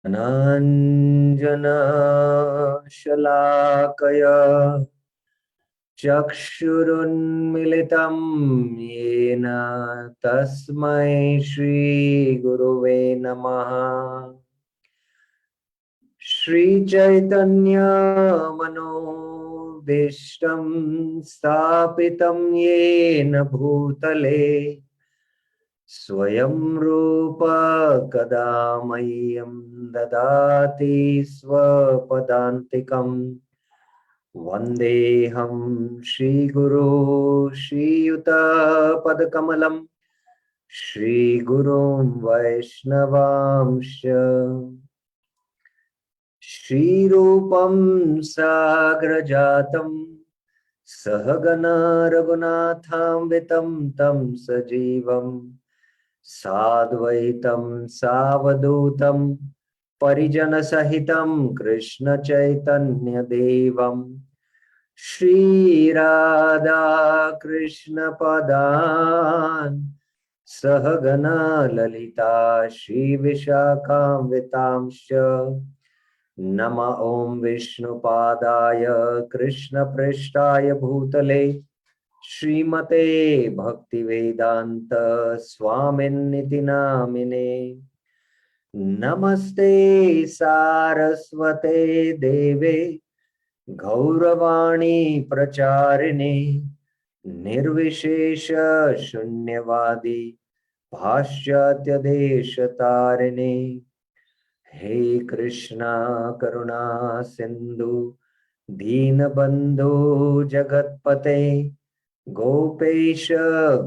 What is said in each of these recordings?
ज्ञानाञ्जना शलाकया चक्षुरुन्मिलितं येन तस्मै श्रीगुरुवे नमः। श्रीचैतन्यमनोभीष्टं स्थापितं येन भूतले स्वयं रूप कदा मह्यं ददाति स्वपदान्तिकम्। वन्देऽहं श्रीगुरो श्रीयुतपदकमलं श्रीगुरुं वैष्णवांश्च श्रीरूपं साग्रजातं सहगना रघुनाथान्वितं तं सजीवं साद्वैतं सावधूतं परिजनसहितं कृष्णचैतन्यदेवं श्रीराधा कृष्णपदान् सहगना ललिता श्रीविशाखान्वितांश्च नमः। ॐ विष्णुपादाय कृष्णप्रेष्ठाय भूतले श्रीमते भक्तिवेदांत स्वामिन्निति नामिने। नमस्ते सारस्वते देवे गौरवाणी प्रचारिणे निर्विशेष शून्यवादी पाश्चात्य देश तारिणे। हे कृष्णा करुणा सिंधु दीनबंधु जगतपते गोपेश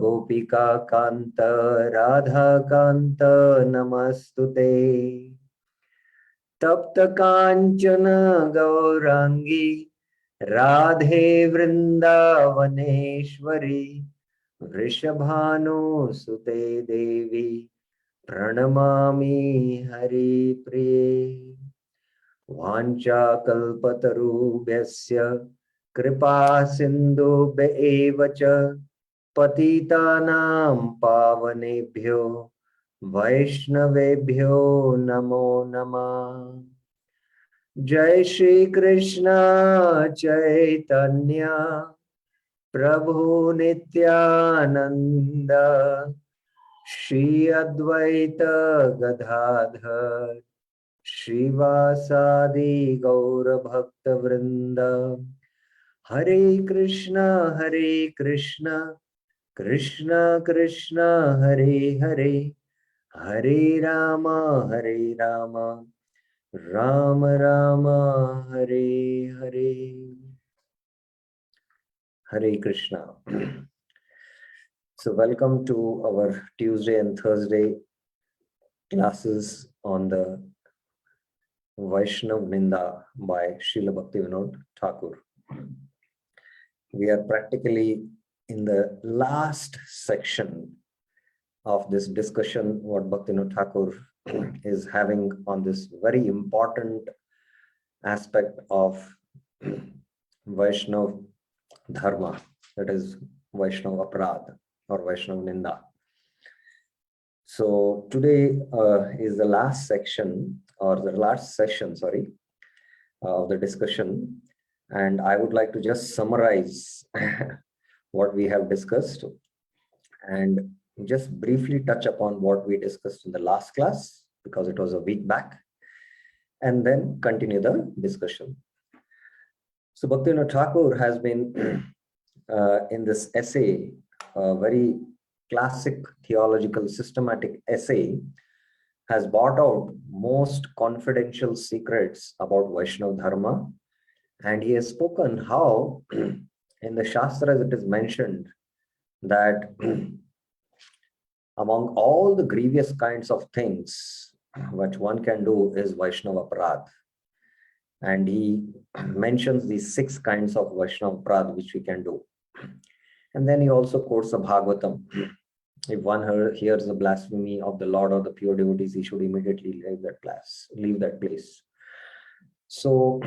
गोपिका कांत राधा कांत नमस्तुते। तप्त कांचन गौरांगी राधे वृंदावनेश्वरी वृषभानुसुते देवी प्रणमामि हरिप्रिये। वाञ्छाकल्पतरुभ्यश्च कृपा सिन्धुभ्य एव च पतितानां पावनेभ्यो वैष्णवेभ्यो नमो नमः। जय श्री कृष्ण चैतन्य प्रभु नित्यानंद श्री अद्वैत गदाधर श्रीवासादि गौर भक्त वृंद। हरे Krishna Krishna Krishna Hare Hare Hare Ram Ram Ram Hare Hare. Hare Krishna. So welcome to our Tuesday and Thursday classes on the Vaishnav Ninda by Srila Bhaktivinoda Thakur. We are practically in the last section of this discussion what Bhaktivinoda Thakur is having on this very important aspect of Vaishnav Dharma, that is Vaishnav Aparadh or Vaishnav Ninda. So today is the last section or the last session, of the discussion, and I would like to just summarize what we have discussed and just briefly touch upon what we discussed in the last class because it was a week back, and then continue the discussion. So Bhaktivinoda Thakur has been in this essay, a very classic theological systematic essay, has brought out most confidential secrets about Vaishnava Dharma, and he has spoken how in the Shastras it is mentioned that among all the grievous kinds of things which one can do is Vaishnava Aparadh. And he mentions these 6 kinds of Vaishnava Aparadh which we can do. And then he also quotes the Bhagavatam. If one hears the blasphemy of the Lord or the pure devotees, he should immediately leave that place. So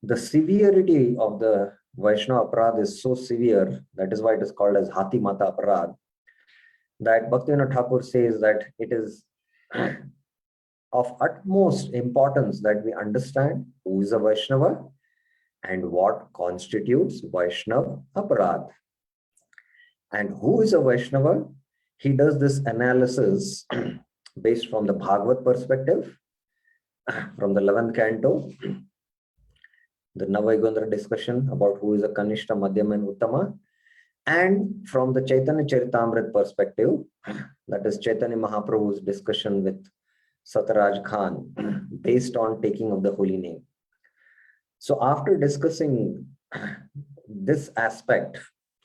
the severity of the Vaishnava Aparadh is so severe, that is why it is called as Hati Mata Aparadh, that Bhaktivinoda Thakur says that it is of utmost importance that we understand who is a Vaishnava and what constitutes Vaishnav Aparadh. And who is a Vaishnava? He does this analysis based from the Bhagavad perspective, from the 11th canto, the Navaigandra discussion about who is a Kanishta, Madhyama, and Uttama, and from the Chaitanya Charitamrita perspective, that is Chaitanya Mahaprabhu's discussion with Sataraj Khan, based on taking of the holy name. So after discussing this aspect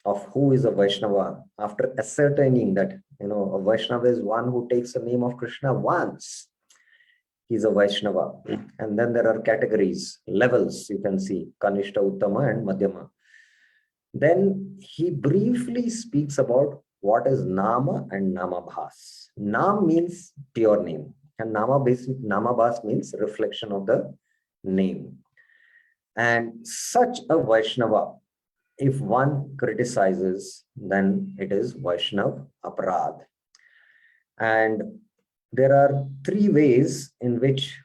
of who is a Vaishnava, after ascertaining that, a Vaishnava is one who takes the name of Krishna once, he's a Vaishnava. And then there are categories, levels, you can see, Kanishta, Uttama, and Madhyama. Then he briefly speaks about what is Nama and Namabhas. Nam means pure name, and Namabhas means reflection of the name. And such a Vaishnava, if one criticizes, then it is Vaishnav Aparadh. And there are three ways in which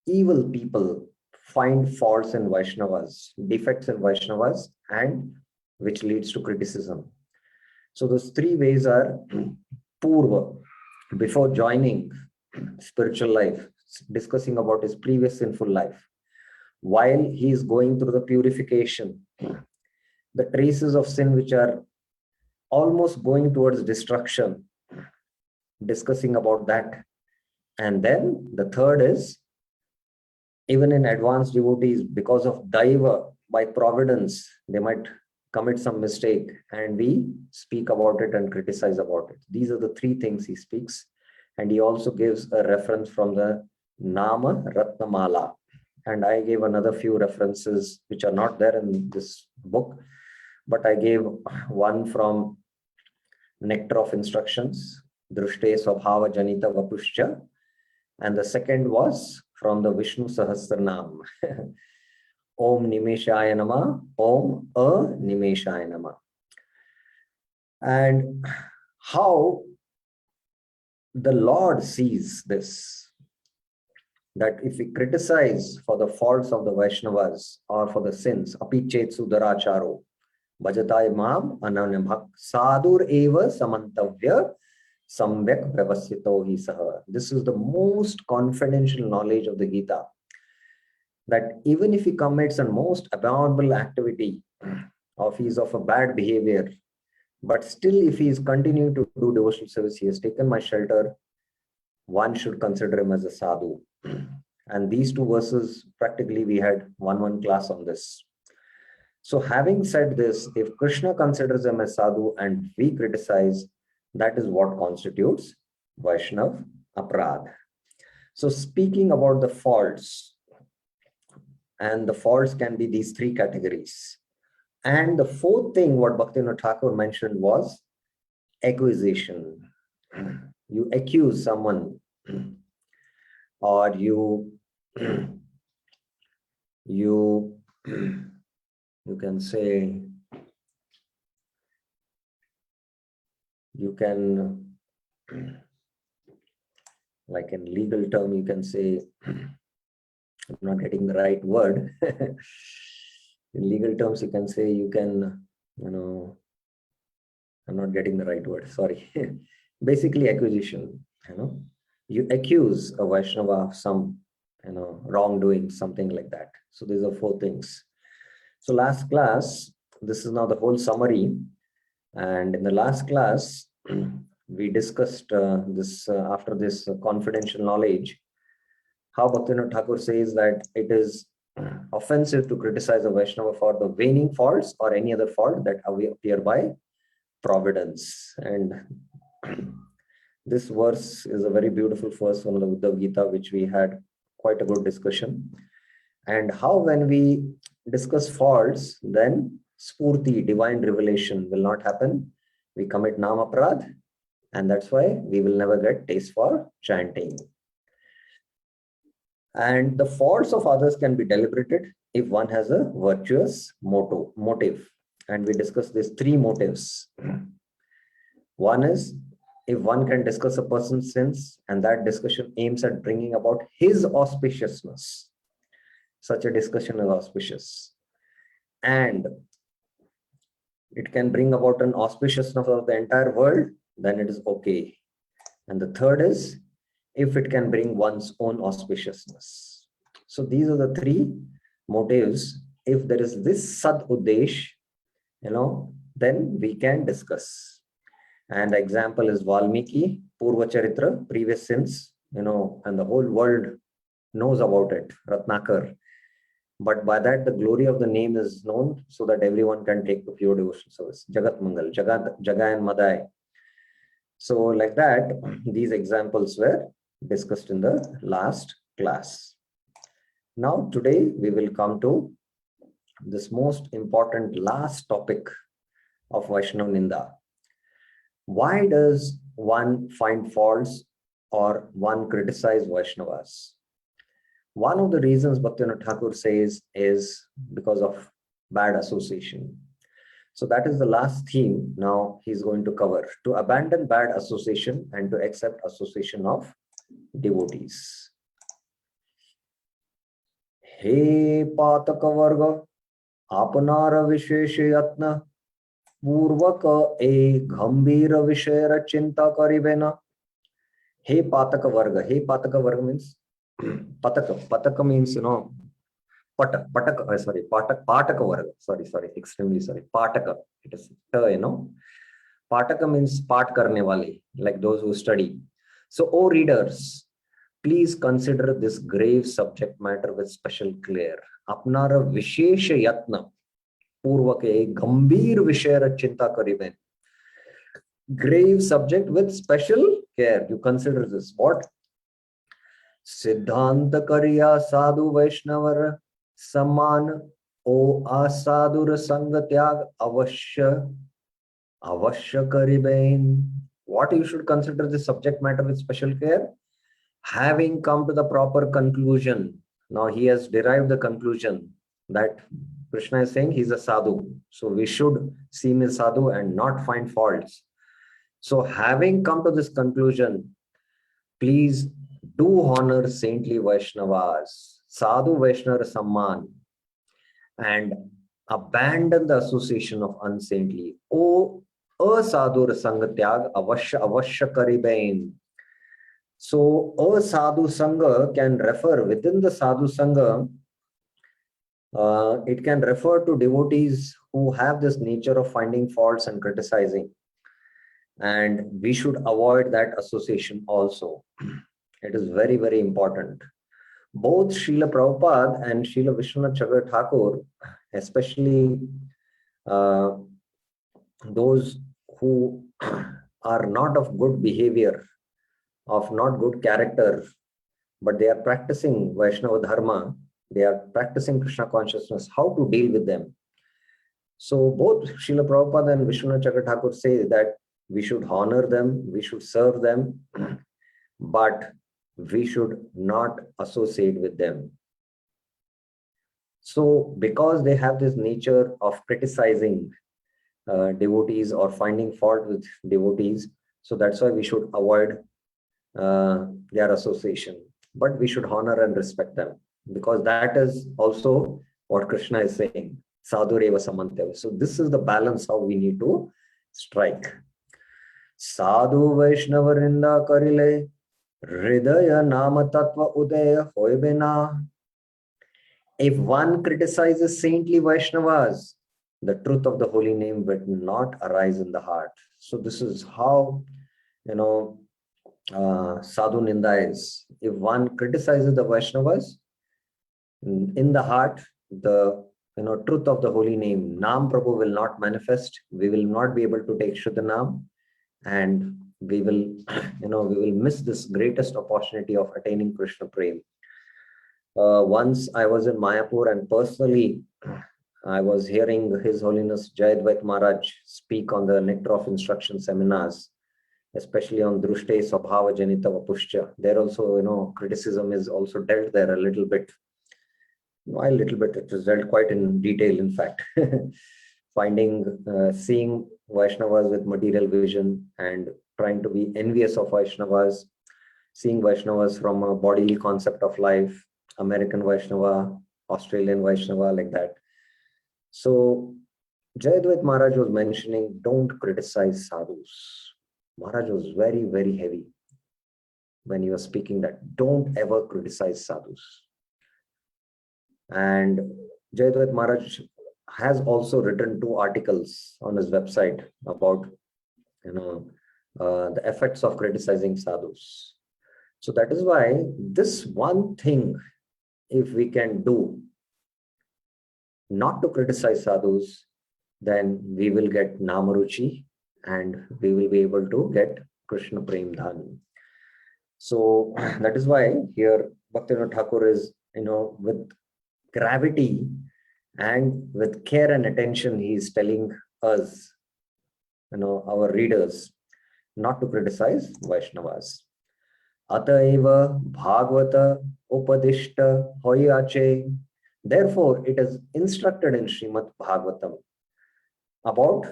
evil people find faults in Vaishnavas, defects in Vaishnavas, and which leads to criticism. So those three ways are Purva, before joining spiritual life, discussing about his previous sinful life. While he is going through the purification, the traces of sin which are almost going towards destruction, discussing about that. And then the third is, even in advanced devotees, because of Daiva, by providence, they might commit some mistake, and we speak about it and criticize about it. These are the three things he speaks. And he also gives a reference from the Nama Ratnamala. And I gave another few references which are not there in this book, but I gave one from Nectar of Instructions, Drushte Swabhava Janita Vapushcha, and the second was from the Vishnu Sahasranam, Om Nimeshaya Nama, Om Nimeshaya Nama. And how the Lord sees this, that if we criticize for the faults of the Vaishnavas or for the sins, apichet sudaracharo, bhajata mam ananyabhak sadur eva samantavya samvyak vyavasito hi saha. This is the most confidential knowledge of the Gita, that even if he commits a most abominable activity, or if he is of a bad behavior, but still if he is continuing to do devotional service, he has taken my shelter, one should consider him as a sadhu. And these two verses, practically we had one class on this. So having said this, if Krishna considers him as sadhu and we criticize, that is what constitutes Vaishnav Aparadh. So speaking about the faults, and the faults can be these three categories. And the fourth thing what Bhaktivinoda Thakur mentioned was accusation. You accuse someone, or you can say, you can, like in legal term, you can say, I'm not getting the right word. In legal terms, you can say, you can, I'm not getting the right word, sorry. Basically accusation, you accuse a Vaishnava of some, wrongdoing, something like that. So these are four things. So last class, this is now the whole summary. And in the last class, we discussed this after this confidential knowledge, how Bhaktivinoda Thakur says that it is offensive to criticize a Vaishnava for the waning faults or any other fault that appear by providence. And this verse is a very beautiful verse from the Uddhav Gita, which we had quite a good discussion. And how when we discuss faults, then spurti, divine revelation, will not happen. We commit namaprad, and that's why we will never get taste for chanting. And the faults of others can be deliberated if one has a virtuous motive. And we discussed these three motives. One is if one can discuss a person's sins and that discussion aims at bringing about his auspiciousness, such a discussion is auspicious. And it can bring about an auspiciousness of the entire world, then it is okay. And the third is, if it can bring one's own auspiciousness. So these are the three motives. If there is this sad uddesh, then we can discuss. And the example is Valmiki, Purva Charitra, previous sins, and the whole world knows about it, Ratnakar. But by that, the glory of the name is known so that everyone can take the pure devotion service. Jagat Mangal, Jaga and Madai. So like that, these examples were discussed in the last class. Now today we will come to this most important last topic of Vaishnav Ninda. Why does one find faults or one criticize Vaishnavas? One of the reasons Bhaktivinoda Thakur says is because of bad association. So that is the last theme now he's going to cover, to abandon bad association and to accept association of devotees. He Pataka Varga, Apanara Vishesha Yatna, Purvaka e Gambhira Vishera Chinta Karibena. He Pataka Varga. He Pataka Varga means Pataka. Pataka means, Pataka Varga. Sorry, extremely sorry. Pataka. It is, Pataka means part karne wale, like those who study. So, O readers, please consider this grave subject matter with special care. Apnara Vishesha Yatna, Purvake Gambhir Vishera Chinta Kariben. Grave subject with special care. You consider this. What? Siddhanta Kariya Sadhu Vaishnavar Saman O Asadur Sangatyag Avashya Kariben. What you should consider this subject matter with special care? Having come to the proper conclusion. Now he has derived the conclusion that Krishna is saying he's a sadhu. So we should see him as sadhu and not find faults. So having come to this conclusion, please do honor saintly Vaishnavas, sadhu Vaishnava Samman, and abandon the association of unsaintly. O asadhu sangatyag avashya karibain. So a sadhu sangha can refer within the sadhu sangha. It can refer to devotees who have this nature of finding faults and criticizing. And we should avoid that association also. It is very, very important. Both Srila Prabhupada and Srila Vishwanath Chakravarti Thakur, especially those who are not of good behavior, of not good character, but they are practicing Vaishnava Dharma, they are practicing Krishna consciousness, how to deal with them. So both Srila Prabhupada and Vishwanath Chakravarti Thakur say that we should honor them, we should serve them, but we should not associate with them. So because they have this nature of criticizing devotees or finding fault with devotees, so that's why we should avoid their association. But we should honor and respect them, because that is also what Krishna is saying, sadhureva samanteva. So this is the balance how we need to strike. Sadhu Vaishnava Rinda Karile Hridaya Nama Tattva Udaya Hoibena. If one criticizes saintly Vaishnavas, the truth of the holy name will not arise in the heart. So this is how, Sadhu Ninda is. If one criticizes the Vaishnavas, in the heart, the truth of the holy name, Nam Prabhu, will not manifest. We will not be able to take Shuddha Nam, and we will, we will miss this greatest opportunity of attaining Krishna Prem. Once I was in Mayapur, and personally, I was hearing His Holiness Jayadvait Maharaj speak on the Nectar of Instruction seminars, especially on Drushte Swabhava Janita Vapushcha. There also, criticism is also dealt there a little bit. A little bit, it is dealt quite in detail, in fact. Seeing Vaishnavas with material vision and trying to be envious of Vaishnavas, seeing Vaishnavas from a bodily concept of life, American Vaishnava, Australian Vaishnava, like that. So Jayadvaita Maharaj was mentioning, don't criticize sadhus. Maharaj was very, very heavy when he was speaking that. Don't ever criticize sadhus. And Jayadvaita Maharaj has also written 2 articles on his website about, the effects of criticizing sadhus. So that is why this one thing, if we can do, not to criticize sadhus, then we will get Namaruchi and we will be able to get Krishna Prem Dhan. So that is why here Bhaktivinoda Thakur is, with gravity and with care and attention, he is telling us, our readers, not to criticize Vaishnavas. Ataiva Bhagavata Upadishta Hoyache. Therefore, it is instructed in Srimad Bhagavatam about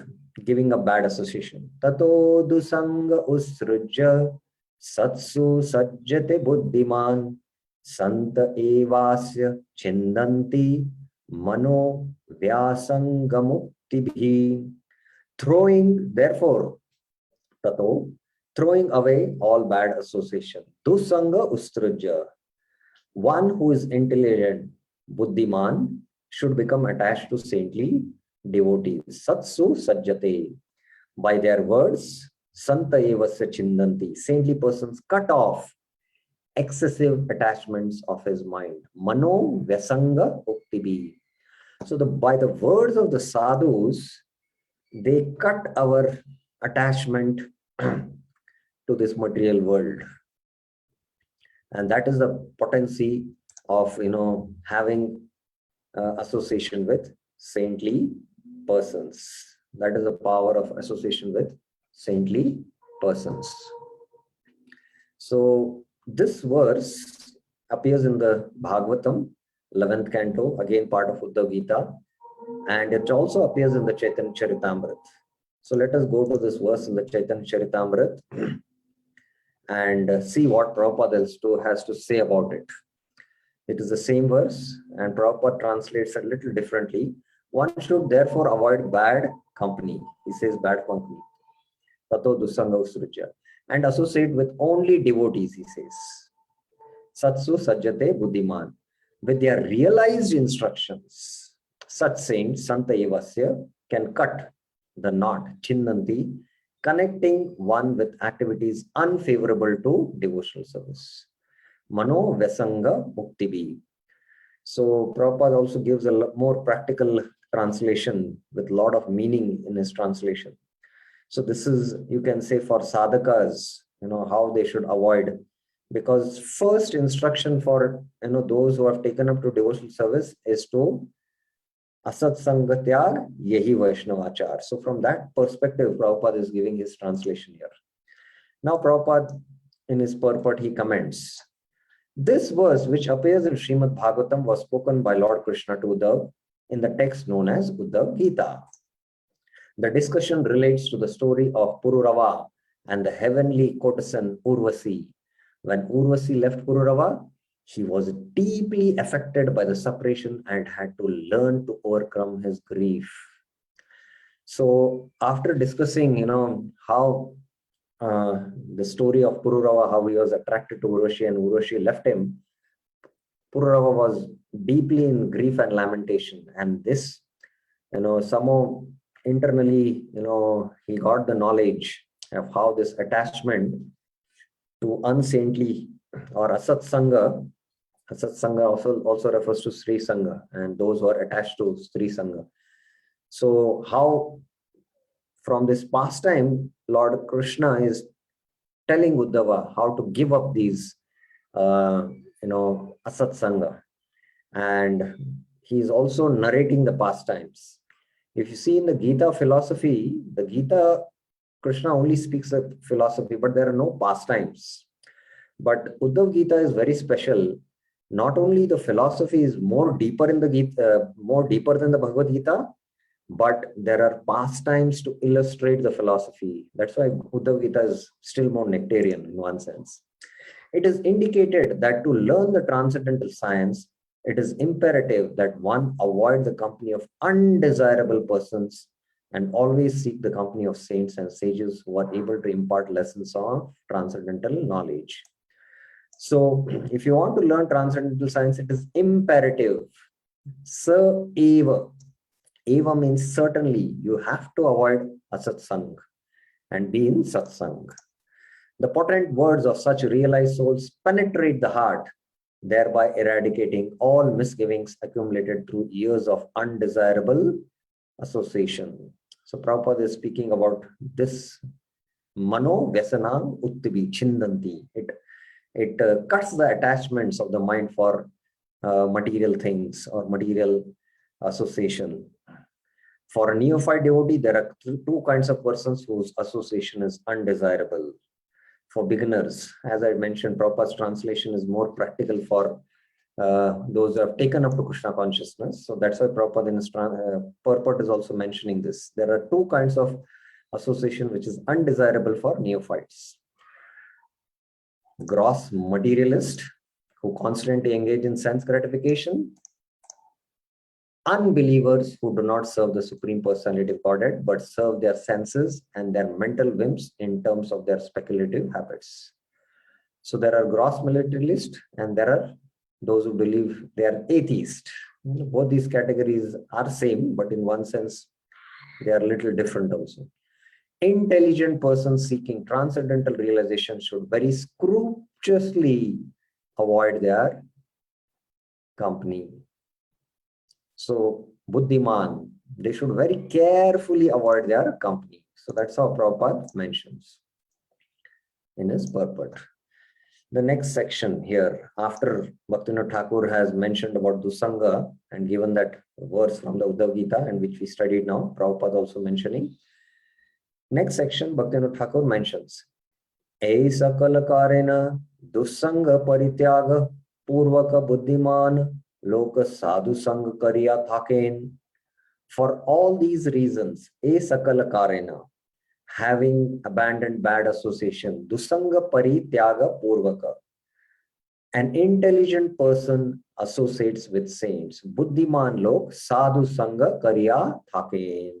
giving a bad association. Tato dusanga usrujya satsu sajjate buddhiman santa evasya chindanti mano vyasangamukti. Therefore, tato, throwing away all bad association. Dusanga ustrujya. One who is intelligent, buddhiman, should become attached to saintly devotees. Satsu sajjate. By their words, santa evasya chindanti. Saintly persons cut off excessive attachments of his mind. Mano vyasanga uktibi. So by the words of the sadhus, they cut our attachment to this material world. And that is the potency of, having association with saintly persons. That is the power of association with saintly persons. So this verse appears in the Bhagavatam, 11th canto, again part of Uddhav Gita, and it also appears in the Chaitanya Charitamrita. So let us go to this verse in the Chaitanya Charitamrita and see what Prabhupada has to say about it. It is the same verse, and Prabhupada translates it a little differently. One should therefore avoid bad company. He says bad company. Tato dusanga usrujya. And associate with only devotees, he says. Satsu sajjate buddhiman. With their realized instructions, such saints, Santa Evasya, can cut the knot, Chinnanti, connecting one with activities unfavorable to devotional service. Mano Vesanga Muktibi. So Prabhupada also gives a more practical translation with a lot of meaning in his translation. So this is, you can say, for sadhakas, how they should avoid. Because first instruction for, those who have taken up to devotional service is to Asat Sangatyag Yehi Vaishnavachar. So from that perspective, Prabhupada is giving his translation here. Now Prabhupada, in his purport, he comments, this verse, which appears in Srimad Bhagavatam, was spoken by Lord Krishna to Uddhav in the text known as Uddhav Gita. The discussion relates to the story of Pururava and the heavenly courtesan Urvasi. When Urvasi left Pururava, she was deeply affected by the separation and had to learn to overcome his grief. So after discussing, how the story of Pururava, how he was attracted to Urvashi and Urvashi left him, Pururava was deeply in grief and lamentation. And this, somehow internally, he got the knowledge of how this attachment to unsaintly or Asat Sangha also refers to Sri Sangha and those who are attached to Sri Sangha. So how from this pastime, Lord Krishna is telling Uddhava how to give up these, Asat Sangha. And he is also narrating the pastimes. If you see in the Gita philosophy, the Gita, Krishna only speaks of philosophy, but there are no pastimes. But Uddhav Gita is very special. Not only the philosophy is more deeper in the Gita, more deeper than the Bhagavad Gita, but there are pastimes to illustrate the philosophy. That's why Uddhav Gita is still more nectarian in one sense. It is indicated that to learn the transcendental science, it is imperative that one avoid the company of undesirable persons and always seek the company of saints and sages who are able to impart lessons of transcendental knowledge. So, if you want to learn transcendental science, it is imperative. Sa eva. Eva means certainly. You have to avoid asatsang and be in satsang. The potent words of such realized souls penetrate the heart, thereby eradicating all misgivings accumulated through years of undesirable association. So Prabhupada is speaking about this mano vyasanam uttibi chindanti. It cuts the attachments of the mind for material things or material association. For a neophyte devotee, there are two kinds of persons whose association is undesirable. For beginners, as I mentioned, Prabhupada's translation is more practical for those who have taken up to Krishna consciousness. So that's why Prabhupada in his purport is also mentioning this. There are two kinds of association which is undesirable for neophytes. Gross materialist who constantly engage in sense gratification. Unbelievers who do not serve the Supreme Personality of Godhead, but serve their senses and their mental whims in terms of their speculative habits. So there are gross materialists and there are those who believe they are atheist. Both these categories are same, but in one sense, they are a little different also. Intelligent persons seeking transcendental realization should very scrupulously avoid their company. So, Buddhiman, they should very carefully avoid their company. So that's how Prabhupada mentions in his purport. The next section here, after Bhaktivinoda Thakur has mentioned about Dusanga and given that verse from the Uddhav Gita and which we studied now, Prabhupada also mentioning. Next section, Bhaktivinoda Thakur mentions, Aisa kalakarena dusanga parityaga purvaka buddhiman loka sadhu sang kariya thaken. For all these reasons, Aisa karena, having abandoned bad association, dusanga parityaga purvaka. An intelligent person associates with saints. Buddhiman lok sadhu sanga kariya thaken.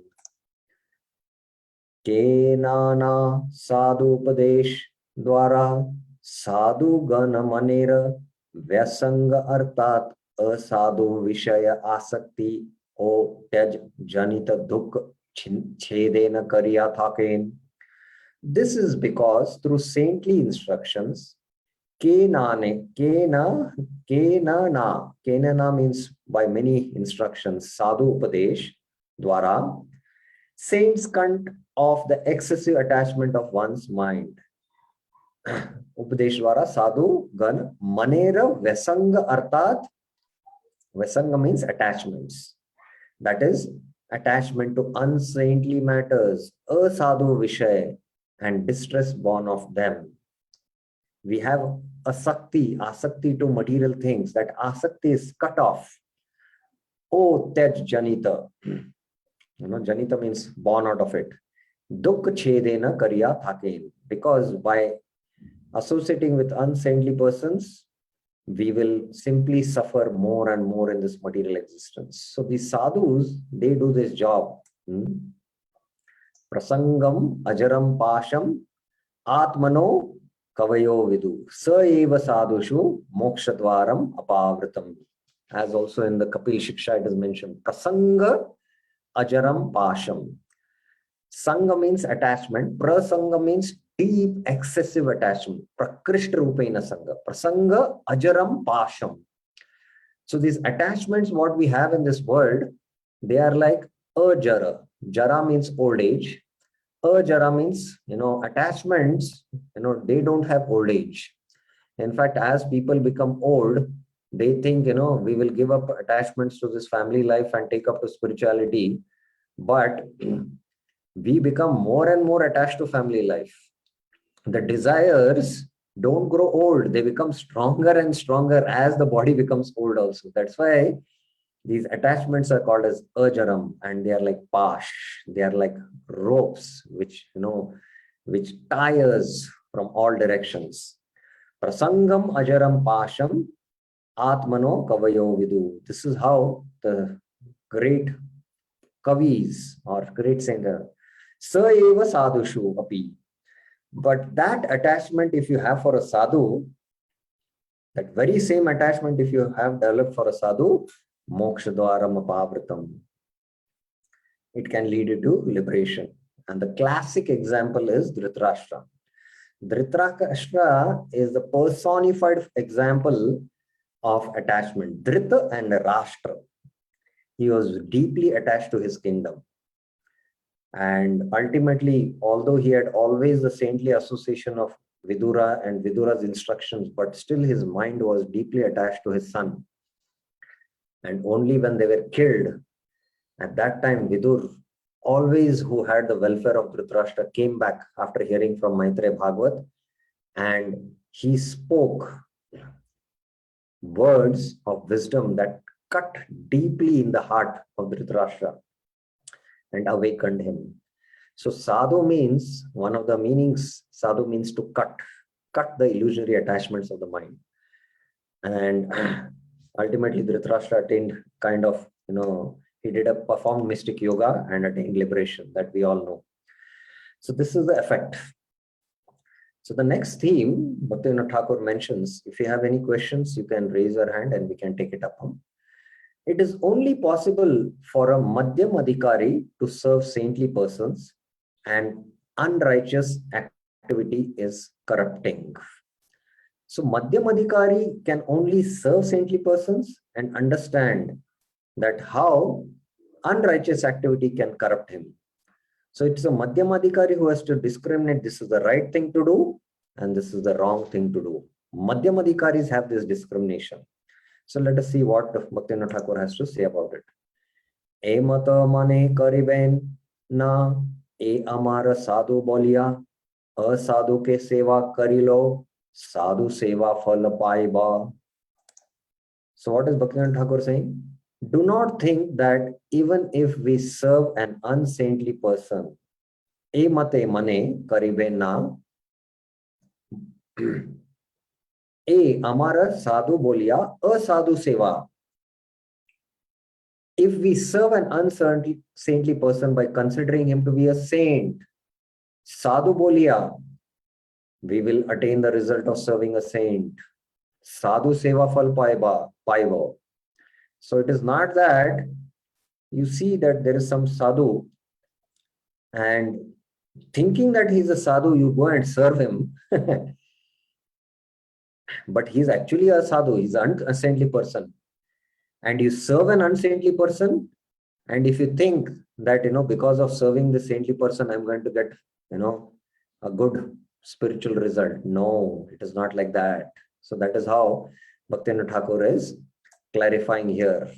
Kenana sadhu upadesh dwara sadhu gana manera vyasanga artat asadhu vishaya asakti o tej janita dukh chedena kariya thaken. This is because through saintly instructions, kenana means by many instructions, sadhu upadesh dwara, saints cut off the excessive attachment of one's mind. Upadesh dwara sadhu gan manera vesanga artat. Vesanga means attachments. That is attachment to unsaintly matters, asadhu vishay, and distress born of them. We have asakti to material things. That asakti is cut off. O tej janita. Janita means born out of it. Dukh chedena kariya thaken. Because by associating with unsaintly persons, we will simply suffer more and more in this material existence. So these sadhus, they do this job. Prasangam ajaram pasham atmano kavayo vidu sa eva sadhushu mokshadvaram apavritam. As also in the Kapil Shiksha it is mentioned. Prasanga ajaram pasham. Sangha means attachment. Prasanga means deep, excessive attachment. Prakrishta rupena sangha. Prasanga ajaram pasham. So these attachments, what we have in this world, they are like ajara. Jara means old age. Ajara means, attachments, they don't have old age. In fact, as people become old, they think, we will give up attachments to this family life and take up to spirituality. But we become more and more attached to family life. The desires don't grow old. They become stronger and stronger as the body becomes old also. That's why These attachments are called as ajaram, and they are like pash. They are like ropes, which which tie us from all directions. Prasangam ajaram pasham atmano kavayo vidu. This is how the great kavis or great singer sa eva sadhushu api. But that attachment, if you have for a sadhu, that very same attachment, if you have developed for a sadhu, moksha dwaram apavritam, it can lead you to liberation. And the classic example is Dhritarashtra. Dhritarashtra is the personified example of attachment. Dhrita and Rashtra. He was deeply attached to his kingdom. And ultimately, although he had always the saintly association of Vidura and Vidura's instructions, but still his mind was deeply attached to his son. And only when they were killed, at that time, Vidur, always who had the welfare of Dhritarashtra, came back after hearing from Maitreya Bhagavat, and he spoke words of wisdom that cut deeply in the heart of Dhritarashtra and awakened him. So sadhu means, one of the meanings, sadhu means to cut the illusory attachments of the mind. And ultimately Dhritarashtra attained kind of, he performed mystic yoga and attained liberation, that we all know. So this is the effect. So the next theme, Bhaktivinoda Thakur mentions, if you have any questions, you can raise your hand and we can take it up. It is only possible for a Madhyam Adhikari to serve saintly persons, and unrighteous activity is corrupting. So Madhyam Adhikari can only serve saintly persons and understand that how unrighteous activity can corrupt him. So it's a Madhyam Adhikari who has to discriminate, this is the right thing to do and this is the wrong thing to do. Madhyam Adhikaris have this discrimination. So let us see what Bhaktivinoda Thakur has to say about it. E mata mane kariben na, e amara sadhu bolia, asadhu ke seva karilo, sadhu seva phala paiba. So what is Bhaktivinoda Thakur saying? Do not think that even if we serve an unsaintly person, e mate mane kariben na, e amara sadhu bolia, asadhu seva. If we serve an unsaintly person by considering him to be a saint, sadhu bolia, we will attain the result of serving a saint. Sadhu seva phal paiva. So it is not that you see that there is some sadhu and thinking that he's a sadhu, you go and serve him. But he's actually a sadhu, he's an unsaintly person. And you serve an unsaintly person, and if you think that, because of serving the saintly person, I'm going to get, a good spiritual result. No, it is not like that. So that is how Bhaktivinoda Thakur is clarifying here.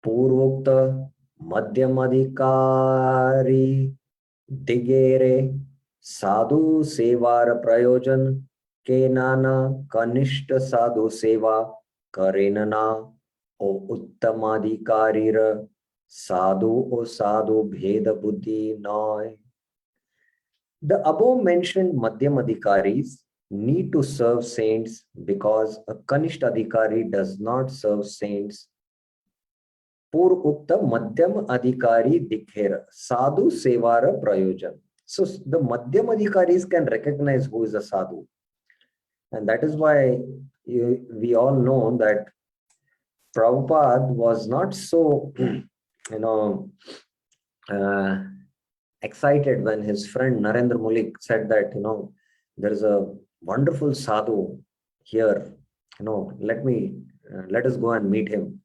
Purvokta madhyamadhikari digere sadhu sevar prayojan ke nana kanishta sadhu seva karenana o uttamadhikarira sadhu o sadhu bheda buddhi noy. The above mentioned madhyamadhikaris need to serve saints because a Kanishta Adhikari does not serve saints. Purukta Madhyam Adhikari Dikhera Sadhu Sevara Prayojan. So the Madhyam Adhikaris can recognize who is a sadhu. And that is why we all know that Prabhupada was not so, excited when his friend Narendra Mulik said that, there is a wonderful sadhu here, let us go and meet him.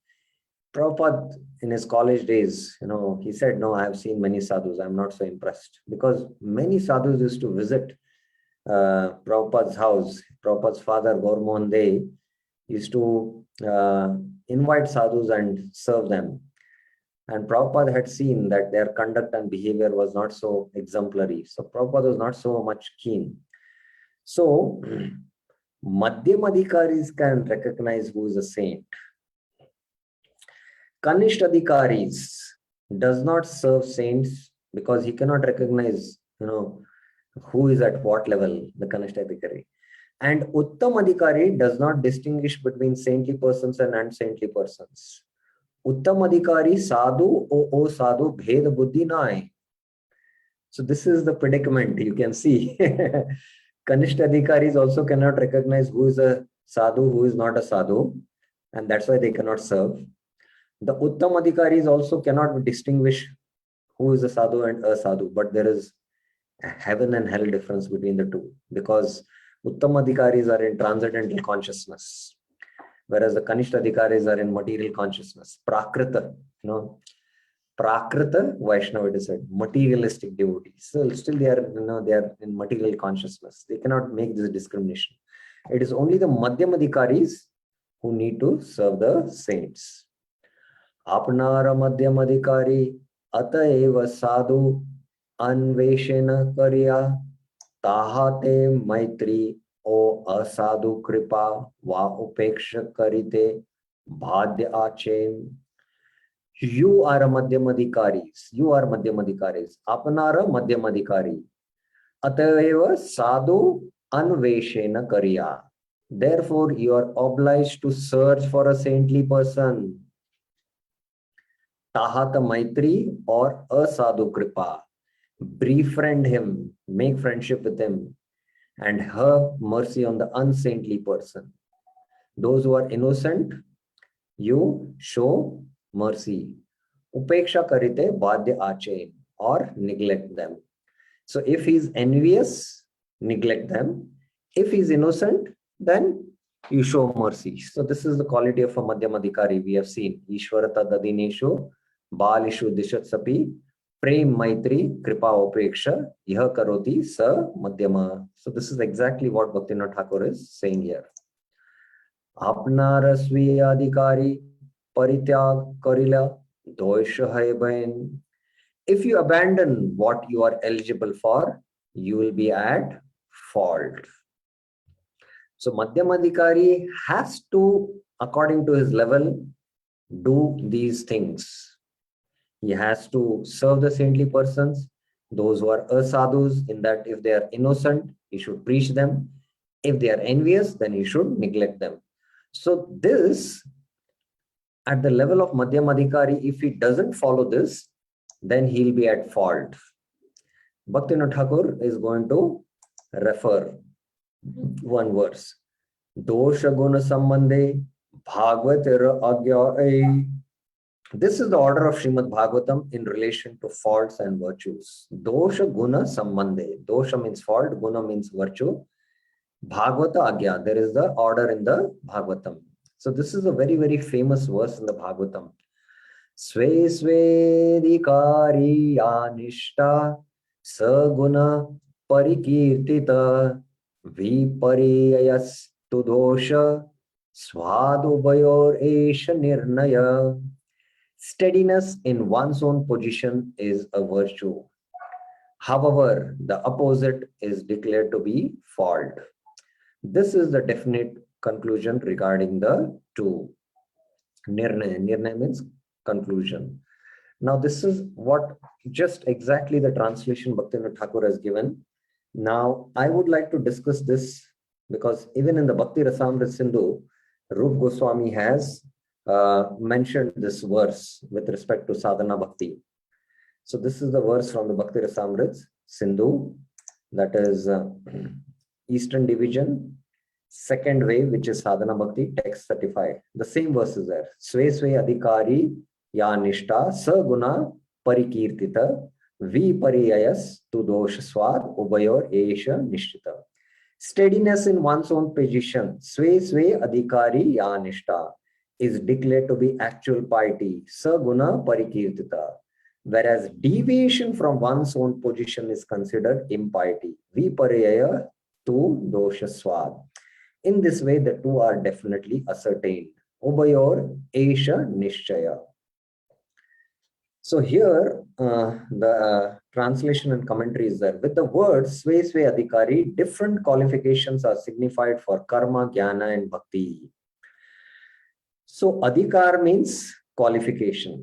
Prabhupada in his college days, he said, no, I have seen many sadhus, I'm not so impressed, because many sadhus used to visit Prabhupada's house. Prabhupada's father, Gaur Mohan Dey, used to invite sadhus and serve them. And Prabhupada had seen that their conduct and behavior was not so exemplary. So Prabhupada was not so much keen. So Madhyam Adhikaris can recognize who is a saint. Kanishta Adhikaris does not serve saints because he cannot recognize, who is at what level, the Kanishta Adhikari. And Uttam Adhikari does not distinguish between saintly persons and unsaintly persons. Uttam Adhikari sadhu o sadhu bhed buddhi nai. So this is the predicament you can see. Kanishta Adhikaris also cannot recognize who is a sadhu, who is not a sadhu, and that's why they cannot serve. The Uttam Adhikaris also cannot distinguish who is a sadhu and a sadhu, but there is a heaven and hell difference between the two, because Uttam Adhikaris are in transcendental consciousness, whereas the Kanishta Adhikaris are in material consciousness. Prakrita, Prakrita Vaishnava, it is said, materialistic devotees. So still they are, they are in material consciousness. They cannot make this discrimination. It is only the Madhyam Adhikaris who need to serve the saints. Apnara Madhyam Adhikari Ataeva Sadhu Anveshena Karya Tahate Maitri O Asadu Kripa Va Upeksha Karite Bhadya Achem. You are a Madhyamadhikaris. You are Madhyamadhikaris. Apanara Madhyamadhikari. Atayeva sadhu anveshena karya. Therefore, you are obliged to search for a saintly person. Tahata Maitri or a sadhu kripa. Befriend him, make friendship with him, and have mercy on the unsaintly person. Those who are innocent, you show mercy. Upeksha karite badya achain, or neglect them. So if he's envious, neglect them. If he's innocent, then you show mercy. So this is the quality of a Madhyamadhikari we have seen. Ishwarata dadineshu, balishu dishatsapi, prem maitri, kripa upeksha, iha karoti sa madhyama. So this is exactly what Bhaktivinoda Thakur is saying here. Apnara sviya adhikari परित्याग करिला दोष है बहन. If you abandon what you are eligible for, you will be at fault. So Madhyamadhikari has to, according to his level, do these things. He has to serve the saintly persons, those who are asadhus, in that if they are innocent, he should preach them. If they are envious, then he should neglect them. So this, at the level of Madhyamadhikari, if he doesn't follow this, then he'll be at fault. Bhaktivinoda Thakur is going to refer one verse. Dosha guna sambandhe bhagavatir agya. This is the order of Srimad Bhagavatam in relation to faults and virtues. Dosha guna sambandhe. Dosha means fault, guna means virtue. Bhagavata agya. There is the order in the Bhagavatam. So this is a very, very famous verse in the Bhagavatam. Sve svedikari anishta saguna parikirtita vipariyas tudosha svadubayor esha nirnaya. Steadiness in one's own position is a virtue. However, the opposite is declared to be fault. This is the definite conclusion regarding the two. Nirnaya. Nirnaya means conclusion. Now, this is what just exactly the translation Bhaktivinoda Thakur has given. Now, I would like to discuss this because even in the Bhakti Rasamrita Sindhu, Rup Goswami has mentioned this verse with respect to sadhana bhakti. So this is the verse from the Bhakti Rasamrita Sindhu, that is Eastern Division, second wave, which is sadhana bhakti, text 35. The same verse is there. Sve sve adhikari ya nishta saguna parikirtita vipariyas tu dosha swad ubayor esha nishtita. Steadiness in one's own position, sve sve adhikari ya nishta, is declared to be actual piety, saguna parikirtita. Whereas deviation from one's own position is considered impiety, vipariyaya tu dosha swad. In this way, the two are definitely ascertained. Ubayor esha nishchaya. So here, the translation and commentary is there. With the word Sve Sve Adhikari, different qualifications are signified for karma, jnana, and bhakti. So Adhikar means qualification.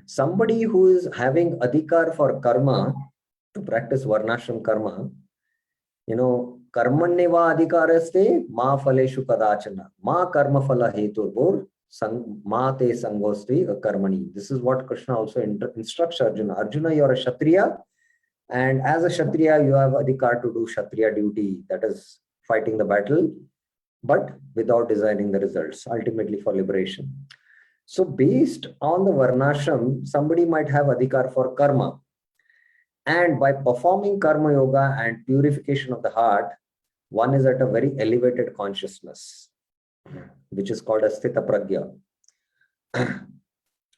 Somebody who is having adhikar for karma, to practice varnashram karma, karmanyeva adhikaraste ma phaleshu kadachana ma karma phala heturbur ma te sangosti karmani. This is what Krishna also instructs Arjuna. Arjuna, you are a Kshatriya, and as a Kshatriya, you have adhikar to do Kshatriya duty, that is fighting the battle, but without desiring the results, ultimately for liberation. So based on the varnashram, somebody might have adhikar for karma. And by performing karma yoga and purification of the heart, one is at a very elevated consciousness, which is called as Sthita Pragya.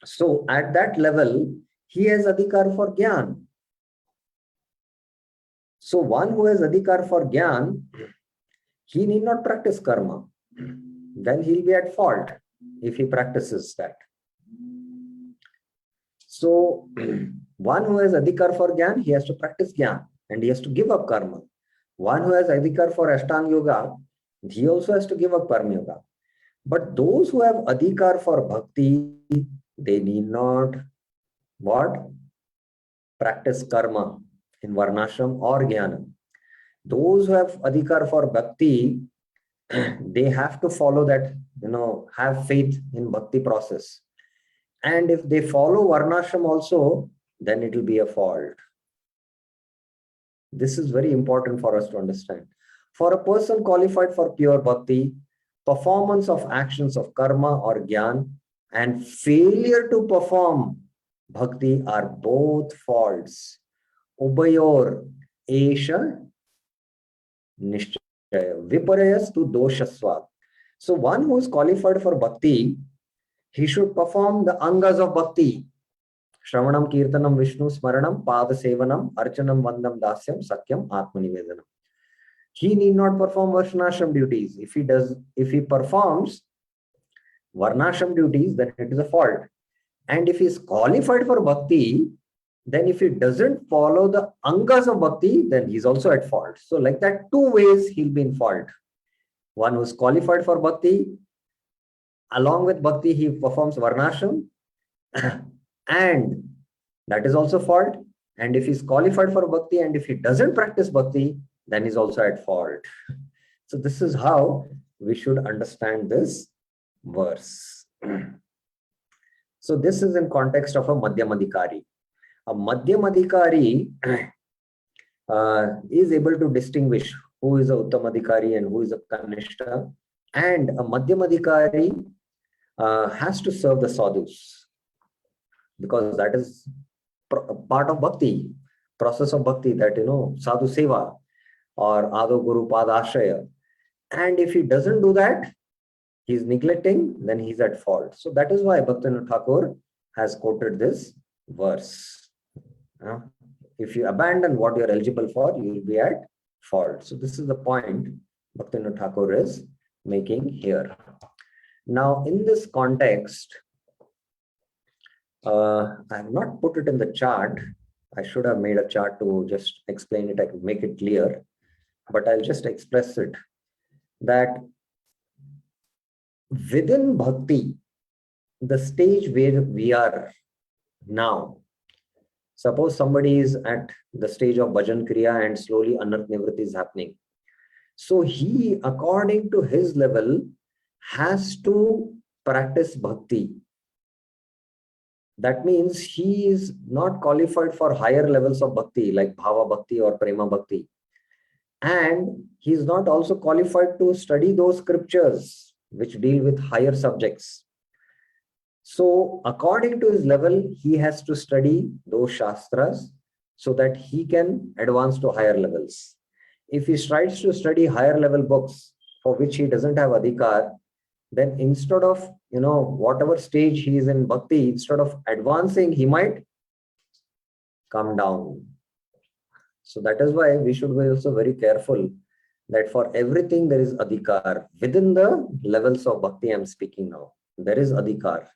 So at that level, he has adhikar for Gyan. So one who has adhikar for Gyan, he need not practice karma. Then he'll be at fault if he practices that. So one who has adhikar for Gyan, he has to practice Gyan and he has to give up karma. One who has adhikar for Ashtanga Yoga, he also has to give up karma yoga. But those who have adhikar for bhakti, they need not what? Practice karma in varnashram or jnana. Those who have adhikar for bhakti, they have to follow that, have faith in bhakti process. And if they follow varnashram also, then it will be a fault. This is very important for us to understand. For a person qualified for pure bhakti, performance of actions of karma or jnana and failure to perform bhakti are both faults. Ubayor esha nishchaya viparayas to doshasva. So one who is qualified for bhakti, he should perform the angas of bhakti. Shravanam, Kirtanam, Vishnu, Smaranam, Pada Sevanam, Archanam, Vandam, Dasyam, Sakyam, Atmanivedanam. He need not perform varnashram duties. If he performs varnashram duties, then it is a fault. And if he is qualified for bhakti, then if he doesn't follow the angas of bhakti, then he's also at fault. So like that, two ways he'll be in fault. One who is qualified for bhakti, along with bhakti, he performs varnashram, and that is also fault. And if he's qualified for bhakti and if he doesn't practice bhakti, then he's also at fault. So this is how we should understand this verse. So this is in context of a Madhyamadhikari. A Madhyamadhikari is able to distinguish who is a Uttamadhikari and who is a Kanishta. And a Madhyamadhikari has to serve the sadhus, because that is part of bhakti, process of bhakti, that sadhu seva or ado guru padashraya. And if he doesn't do that, he's neglecting, then he's at fault. So that is why Bhaktivinoda Thakur has quoted this verse. If you abandon what you're eligible for, you will be at fault. So this is the point Bhaktivinoda Thakur is making here. Now in this context, I have not put it in the chart. I should have made a chart to just explain it. I can make it clear, but I'll just express it that within bhakti, the stage where we are now, suppose somebody is at the stage of bhajan kriya and slowly anarth nivritti is happening. So he, according to his level, has to practice bhakti. That means he is not qualified for higher levels of bhakti like bhava bhakti or prema bhakti. And he is not also qualified to study those scriptures which deal with higher subjects. So according to his level, he has to study those shastras so that he can advance to higher levels. If he tries to study higher level books for which he doesn't have adhikar, then instead of, whatever stage he is in bhakti, instead of advancing, he might come down. So that is why we should be also very careful that for everything there is adhikar. Within the levels of bhakti I'm speaking now, there is adhikar.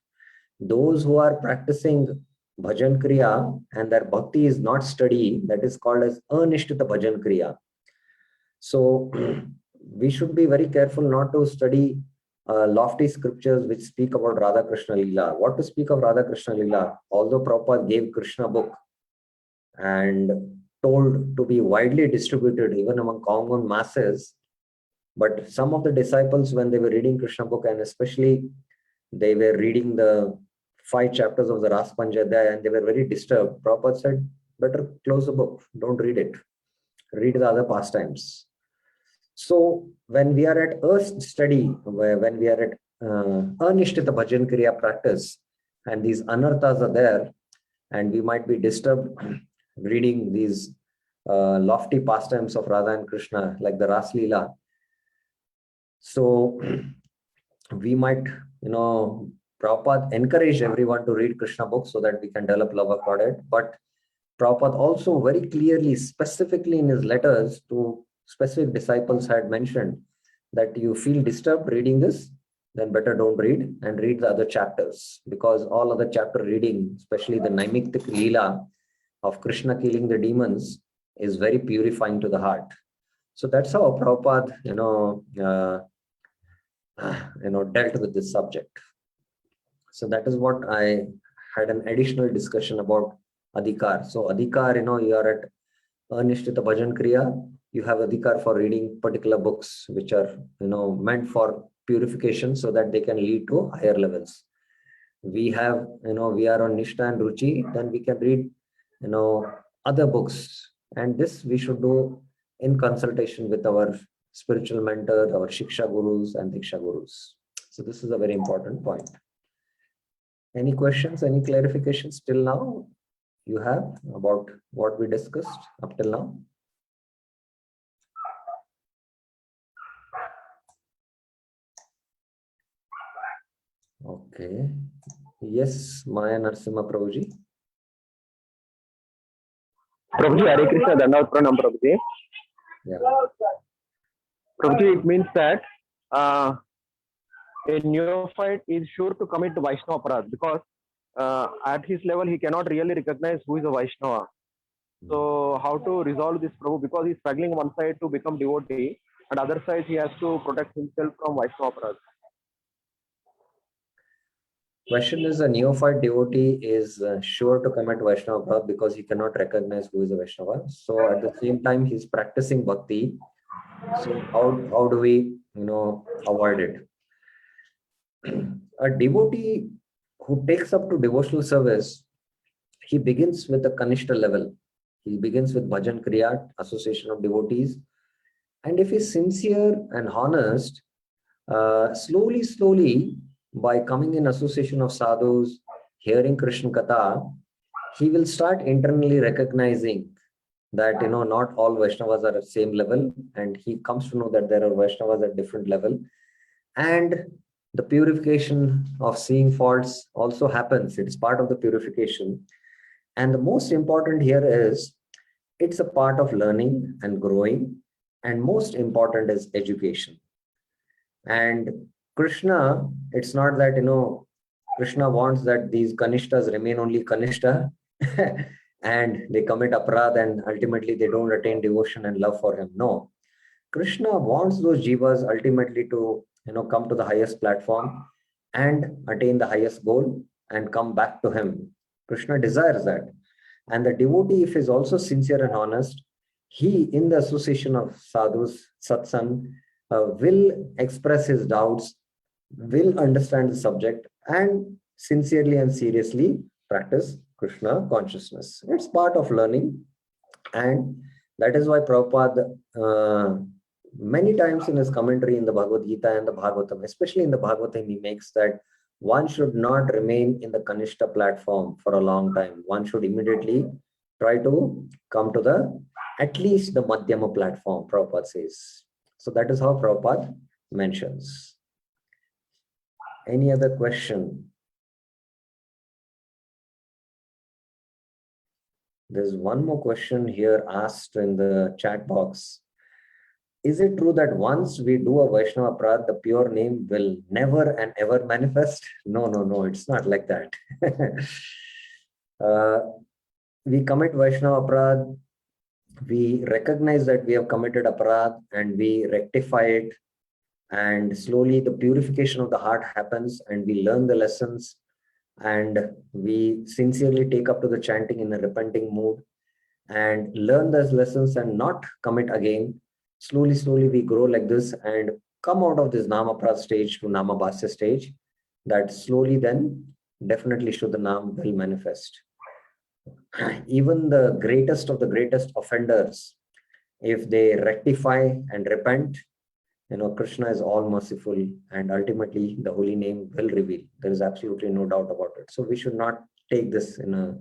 Those who are practicing bhajan kriya and their bhakti is not study, that is called as anishtita bhajan kriya. So we should be very careful not to study lofty scriptures which speak about Radha Krishna Leela. What to speak of Radha Krishna Leela? Although Prabhupada gave Krishna book and told to be widely distributed even among common masses, but some of the disciples, when they were reading Krishna book, and especially they were reading the 5 chapters of the Ras Panchadhyaya, and they were very disturbed. Prabhupada said, better close the book, don't read it. Read the other pastimes. So when we are at earth study, when we are at Anishtita Bhajan Kriya practice, and these anarthas are there, and we might be disturbed reading these lofty pastimes of Radha and Krishna, like the Ras Leela. So we might, Prabhupada encouraged everyone to read Krishna books so that we can develop love for it. But Prabhupada also very clearly, specifically in his letters to specific disciples, had mentioned that you feel disturbed reading this, then better don't read, and read the other chapters, because all other chapter reading, especially the Naimittik Leela of Krishna killing the demons, is very purifying to the heart. So that's how Prabhupada, dealt with this subject. So that is what I had an additional discussion about Adhikar. So Adhikar, you are at Anishtita Bhajan Kriya, you have Adhikar for reading particular books which are, meant for purification so that they can lead to higher levels. We have, we are on Nishtha and Ruchi, then we can read, other books. And this we should do in consultation with our spiritual mentor, our Shiksha Gurus and Diksha Gurus. So this is a very important point. Any questions, any clarifications till now you have about what we discussed up till now? Okay. Yes, Maya Narasimha Prabhuji. Prabhuji, Hare Krishna, Dandavat Pranam, Prabhuji. Yeah. Prabhuji, it means that a neophyte is sure to commit Vaishnava aparadh, because at his level he cannot really recognize who is a Vaishnava. So how to resolve this, Prabhu? Because he's struggling one side to become devotee, and other side he has to protect himself from Vaishnava aparadh. Question is, a neophyte devotee is sure to commit Vaishnava aparadh because he cannot recognize who is a Vaishnava. So at the same time, he's practicing bhakti. So how do we, avoid it? A devotee who takes up to devotional service, he begins with the Kanishta level. He begins with Bhajan Kriya, association of devotees. And if he's sincere and honest, slowly, by coming in association of sadhus, hearing Krishna Katha, he will start internally recognizing that, not all Vaishnavas are at the same level. And he comes to know that there are Vaishnavas at different level. And the purification of seeing faults also happens. It's part of the purification. And the most important here is, it's a part of learning and growing. And most important is education. And Krishna, it's not that, Krishna wants that these Kanishtas remain only Kanishta and they commit aparadh and ultimately they don't attain devotion and love for him. No. Krishna wants those jivas ultimately to, come to the highest platform and attain the highest goal and come back to him. Krishna desires that. And the devotee, if is also sincere and honest, he, in the association of sadhus, satsang, will express his doubts, will understand the subject, and sincerely and seriously practice Krishna consciousness. It's part of learning. And that is why Prabhupada, many times in his commentary in the Bhagavad Gita and the Bhagavatam, especially in the Bhagavatam, he makes that one should not remain in the Kanishta platform for a long time. One should immediately try to come to at least the Madhyama platform, Prabhupada says. So that is how Prabhupada mentions. Any other question? There's one more question here asked in the chat box. Is it true that once we do a Vaishnava aparadh, the pure name will never and ever manifest? No, it's not like that. We commit Vaishnava aparadh, we recognize that we have committed aparadh and we rectify it. And slowly the purification of the heart happens, and we learn the lessons, and we sincerely take up to the chanting in a repenting mood and learn those lessons and not commit again. Slowly, slowly we grow like this and come out of this Namaprad stage to Namabhasya stage, that slowly then definitely Shuddhanam will manifest. Even the greatest of the greatest offenders, if they rectify and repent, Krishna is all merciful, and ultimately the holy name will reveal. There is absolutely no doubt about it. So we should not take this in a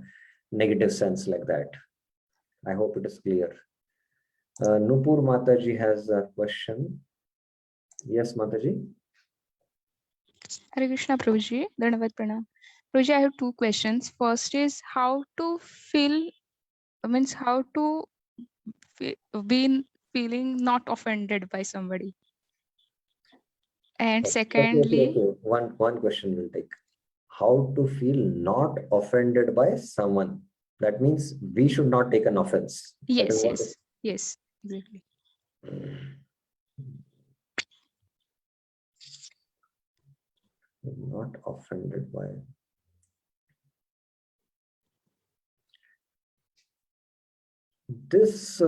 negative sense like that. I hope it is clear. Nupur Mataji has a question. Yes, Mataji. Hare Krishna, Prabhuji. Dhanavad Pranam. Prabhuji, I have two questions. First is how to feel, means how to be feeling not offended by somebody. And secondly, Okay. One question will take. How to feel not offended by someone. That means we should not take an offense. yes, exactly. Not offended by. This,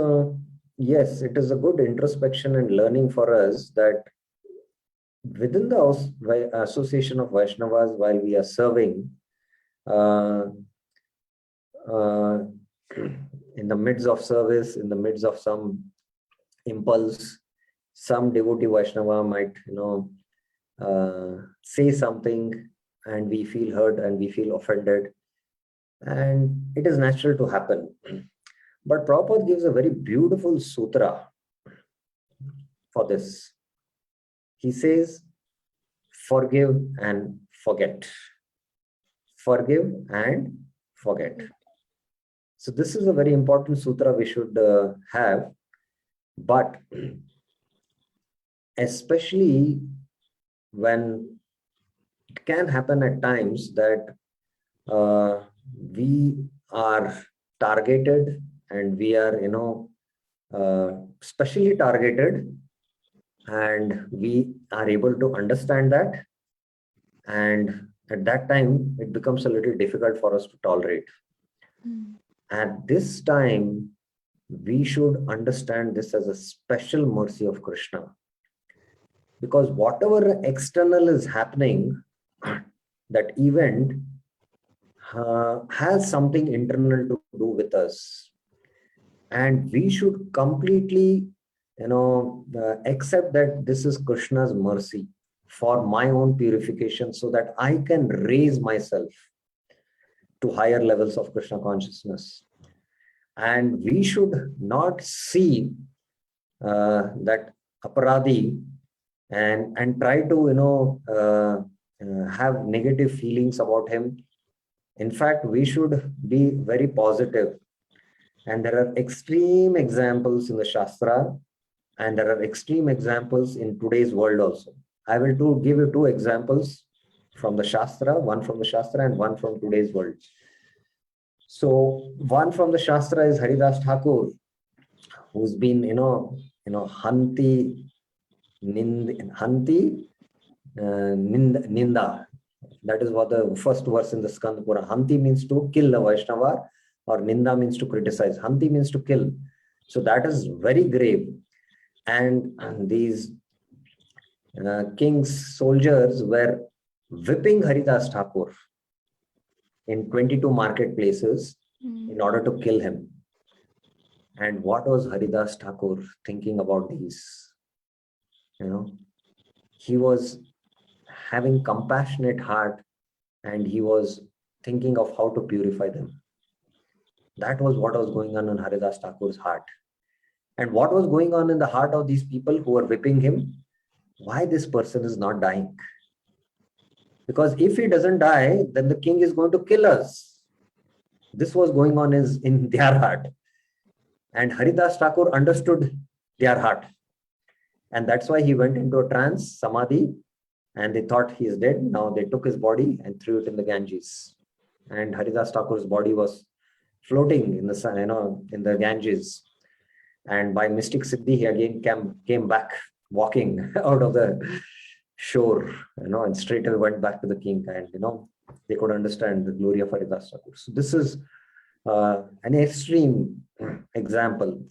yes, it is a good introspection and learning for us that within the association of Vaishnavas, while we are serving, in the midst of service, in the midst of some impulse, some devotee Vaishnava might, say something and we feel hurt and we feel offended. And it is natural to happen. But Prabhupada gives a very beautiful sutra for this. He says, forgive and forget. Forgive and forget. So this is a very important sutra we should have. But especially when it can happen at times that we are targeted and we are, specially targeted, and we are able to understand that. And at that time, it becomes a little difficult for us to tolerate. At this time, we should understand this as a special mercy of Krishna. Because whatever external is happening, that event has something internal to do with us. And we should completely, accept that this is Krishna's mercy for my own purification, so that I can raise myself to higher levels of Krishna consciousness. And we should not see that aparadhi and try to, have negative feelings about him. In fact, we should be very positive. And there are extreme examples in the Shastra, and there are extreme examples in today's world also. I will give you two examples from the Shastra, one from the Shastra and one from today's world. So one from the Shastra is Haridas Thakur, who's been, Hanti Ninda. That is what the first verse in the Skanda Purana. Hanti means to kill a Vaishnava, or Ninda means to criticize. Hanti means to kill. So that is very grave. And these king's soldiers were whipping Haridas Thakur in 22 marketplaces in order to kill him. And what was Haridas Thakur thinking about these? He was having compassionate heart, and he was thinking of how to purify them. That was what was going on in Haridas Thakur's heart. And what was going on in the heart of these people who were whipping him? Why this person is not dying? Because if he doesn't die, then the king is going to kill us. This was going on in their heart. And Haridas Thakur understood their heart. And that's why he went into a trance, samadhi, and they thought he is dead. Now they took his body and threw it in the Ganges. And Haridas Thakur's body was floating in the, in the Ganges. And by mystic siddhi, he again came back walking out of the shore, and straight away went back to the king, and they could understand the glory of Haridas Thakur. So this is an extreme example.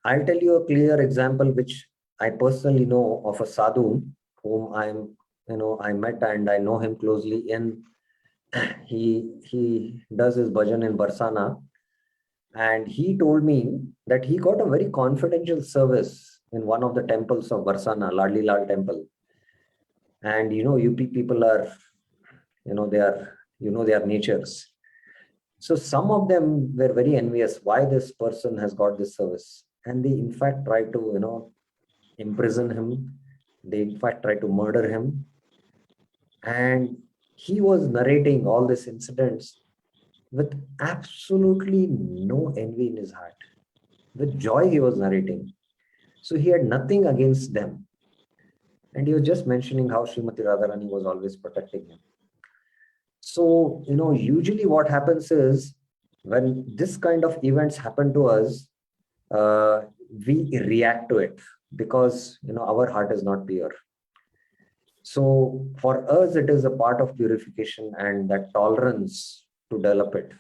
I'll tell you a clear example which I personally know of a sadhu whom I met and I know him closely. He does his bhajan in Barsana, and he told me that he got a very confidential service in one of the temples of Barsana, Ladli Lal temple. And UP people are, they are, their natures. So some of them were very envious why this person has got this service. And they in fact tried to, imprison him. They in fact tried to murder him. And he was narrating all these incidents with absolutely no envy in his heart. With joy he was narrating. So he had nothing against them. And he was just mentioning how Srimati Radharani was always protecting him. So, usually what happens is when this kind of events happen to us, we react to it because, our heart is not pure. So for us, it is a part of purification and that tolerance to develop it.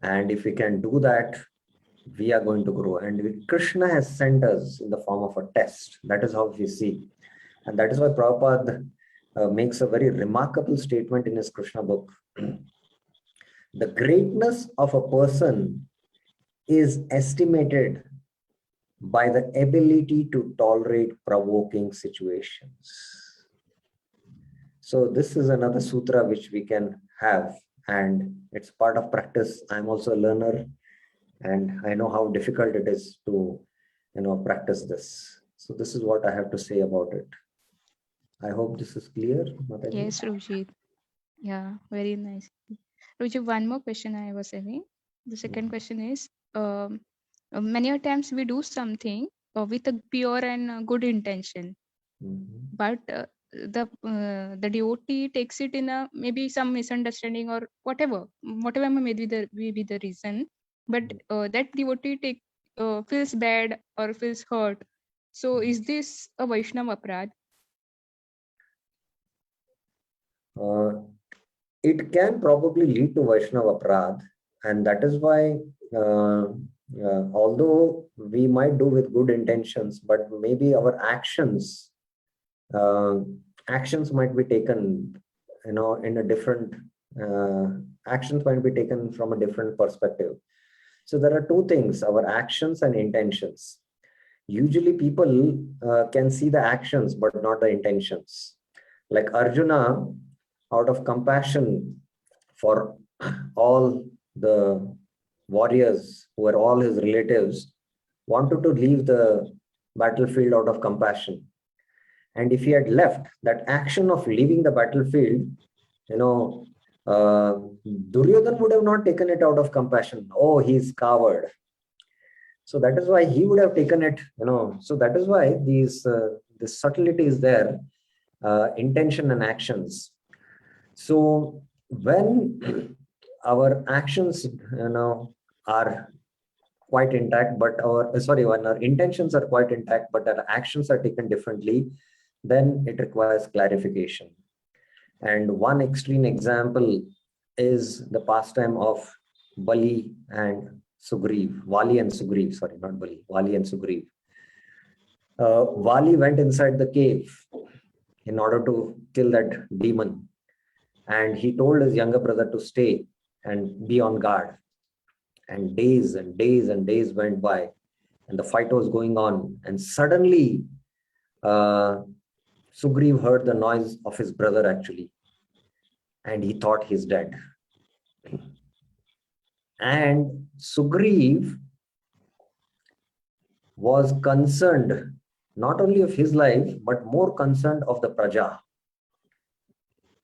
And if we can do that, we are going to grow. And Krishna has sent us in the form of a test. That is how we see. And that is why Prabhupada makes a very remarkable statement in his Krishna book. The greatness of a person is estimated by the ability to tolerate provoking situations. So this is another sutra which we can have, and it's part of practice. I'm also a learner, and I know how difficult it is to, practice this. So this is what I have to say about it. I hope this is clear, Mataji. Yes, Ruji. Yeah, very nice. Ruji, one more question I was having. The second question is, many a times we do something with a pure and good intention, but the devotee takes it in a maybe some misunderstanding or whatever may be the reason, but that devotee feels bad or feels hurt. So is this a Vaishnava aparadh? It can probably lead to Vaishnava aparadh, and that is why although we might do with good intentions, but maybe our actions might be taken, in a different actions might be taken from a different perspective. So there are two things: our actions and intentions. Usually people can see the actions but not the intentions. Like Arjuna, out of compassion for all the warriors who were all his relatives, wanted to leave the battlefield out of compassion. And if he had left, that action of leaving the battlefield, Duryodhan would have not taken it out of compassion. Oh, he's coward. So that is why he would have taken it, So that is why this subtlety is there, intention and actions. So when our actions, are quite intact, but when our intentions are quite intact, but our actions are taken differently, then it requires clarification. And one extreme example is the pastime of Bali and Sugriv, Vali and Sugriv, sorry, not Bali, Vali and Sugriv. Vali went inside the cave in order to kill that demon. And he told his younger brother to stay and be on guard. And days and days and days went by, and the fight was going on. And suddenly, Sugriv heard the noise of his brother actually, and he thought he's dead. And Sugriv was concerned not only of his life, but more concerned of the Praja,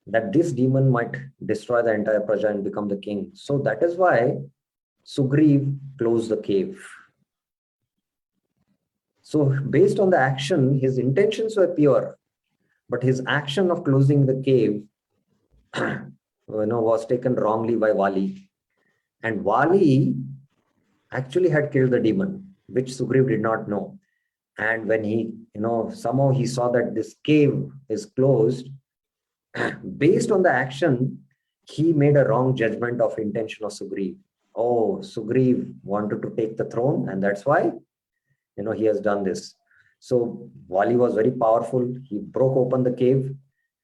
that this demon might destroy the entire Praja and become the king. So that is why Sugriv closed the cave. So based on the action, his intentions were pure, but his action of closing the cave was taken wrongly by Vali. And Vali actually had killed the demon, which Sugriv did not know. And when he, somehow he saw that this cave is closed, based on the action, he made a wrong judgment of intention of Sugriv. Oh, Sugriv wanted to take the throne, and that's why, he has done this. So Vali was very powerful. He broke open the cave,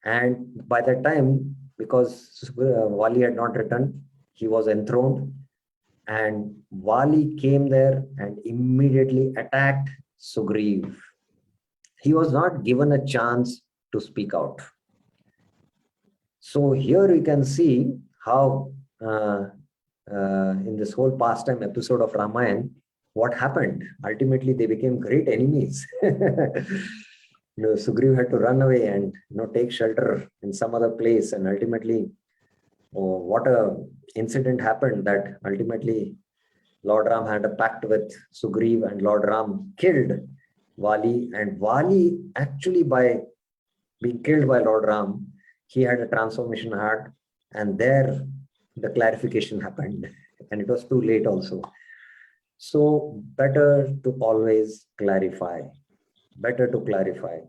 and by that time, because Vali had not returned, he was enthroned, and Vali came there and immediately attacked Sugriv. He was not given a chance to speak out. So here you can see how in this whole pastime episode of Ramayana, what happened? Ultimately, they became great enemies. Sugriv had to run away and take shelter in some other place, and ultimately, what a incident happened that ultimately Lord Ram had a pact with Sugriv, and Lord Ram killed Vali, and Vali actually, by being killed by Lord Ram, he had a transformation heart, and there the clarification happened, and it was too late also. So better to always clarify, better to clarify.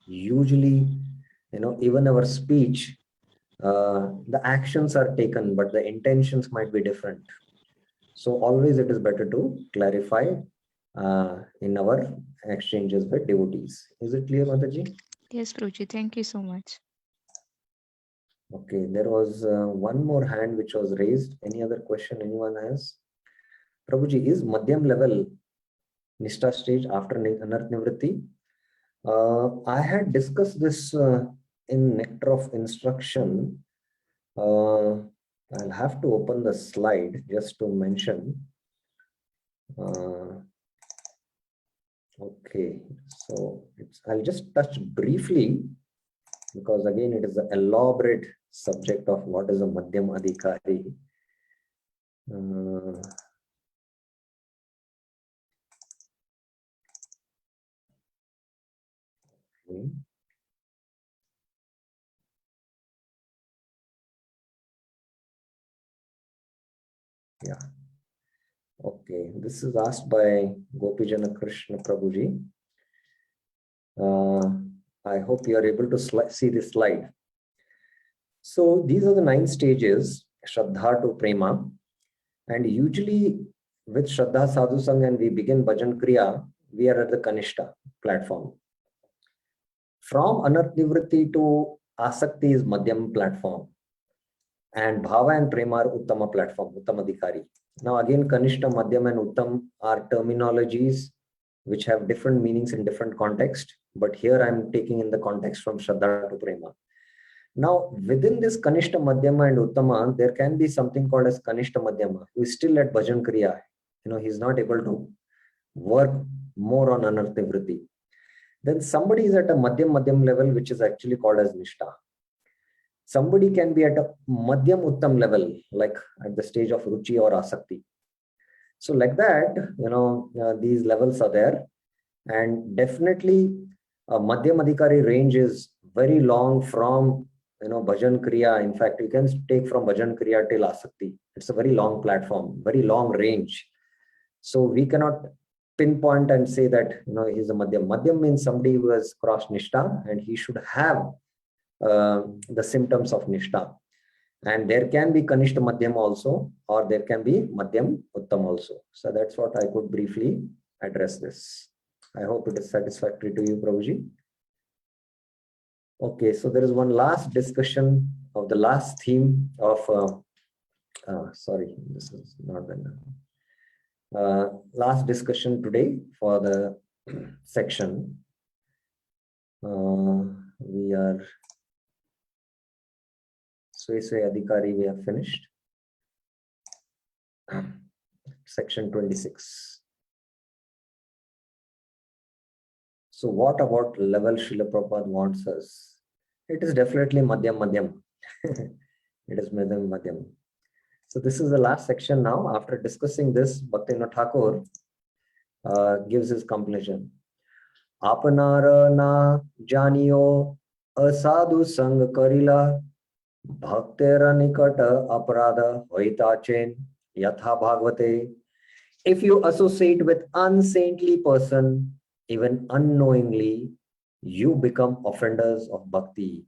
Usually, even our speech, the actions are taken, but the intentions might be different. So always it is better to clarify in our exchanges with devotees. Is it clear, Mataji? Yes, Prabhuji, thank you so much. Okay, there was one more hand which was raised. Any other question anyone has? Prabhuji, is Madhyam level Nishtha stage after Anarth Nivritti? I had discussed this in Nectar of Instruction. I'll have to open the slide just to mention. Okay, so I'll just touch briefly, because again it is an elaborate subject of what is a Madhyam Adhikari. Okay. Yeah. Okay, this is asked by Gopijana Krishna Prabhuji. I hope you are able to see this slide. So these are the 9 stages, Shraddha to Prema. And usually with Shraddha Sadhu Sangha and we begin Bhajan Kriya, we are at the Kanishta platform. From Anarth Nivritti to Asakti is Madhyam platform. And Bhava and Prema are Uttama platform, Uttamadhikari. Now again, Kanishta, Madhyam and Uttam are terminologies which have different meanings in different context. But here I'm taking in the context from Shraddha to Prema. Now, within this Kanishta, Madhyama and Uttama, there can be something called as Kanishta Madhyama, who is still at Bhajan Kriya. He's not able to work more on Anarth Nivritti. Then somebody is at a Madhyam level, which is actually called as Nishtha. Somebody can be at a Madhyam Uttam level, like at the stage of Ruchi or Asakti. So like that, these levels are there. And definitely a Madhyam Adhikari range is very long from Bhajan Kriya. In fact, you can take from Bhajan Kriya till Asakti. It's a very long platform, very long range. So we cannot pinpoint and say that he's a Madhyam. Madhyam means somebody who has crossed Nishtha, and he should have the symptoms of Nishtha. And there can be Kanishta Madhyam also, or there can be Madhyam Uttam also. So that's what I could briefly address this. I hope it is satisfactory to you, Prabhuji. Okay, so there is one last discussion of the last theme of, sorry, this is not the last discussion today for the section. We are Sway Adhikari, we have finished. Section 26. So what about level Srila Prabhupada wants us? It is definitely Madhyam. It is Madhyam. So this is the last section now. After discussing this, Bhaktivinoda Thakur gives his conclusion. Apanara na janiyo asadu sang karila bhaktera nikata aparada hoita chen yatha bhagavate If you associate with unsaintly person, even unknowingly, you become offenders of bhakti,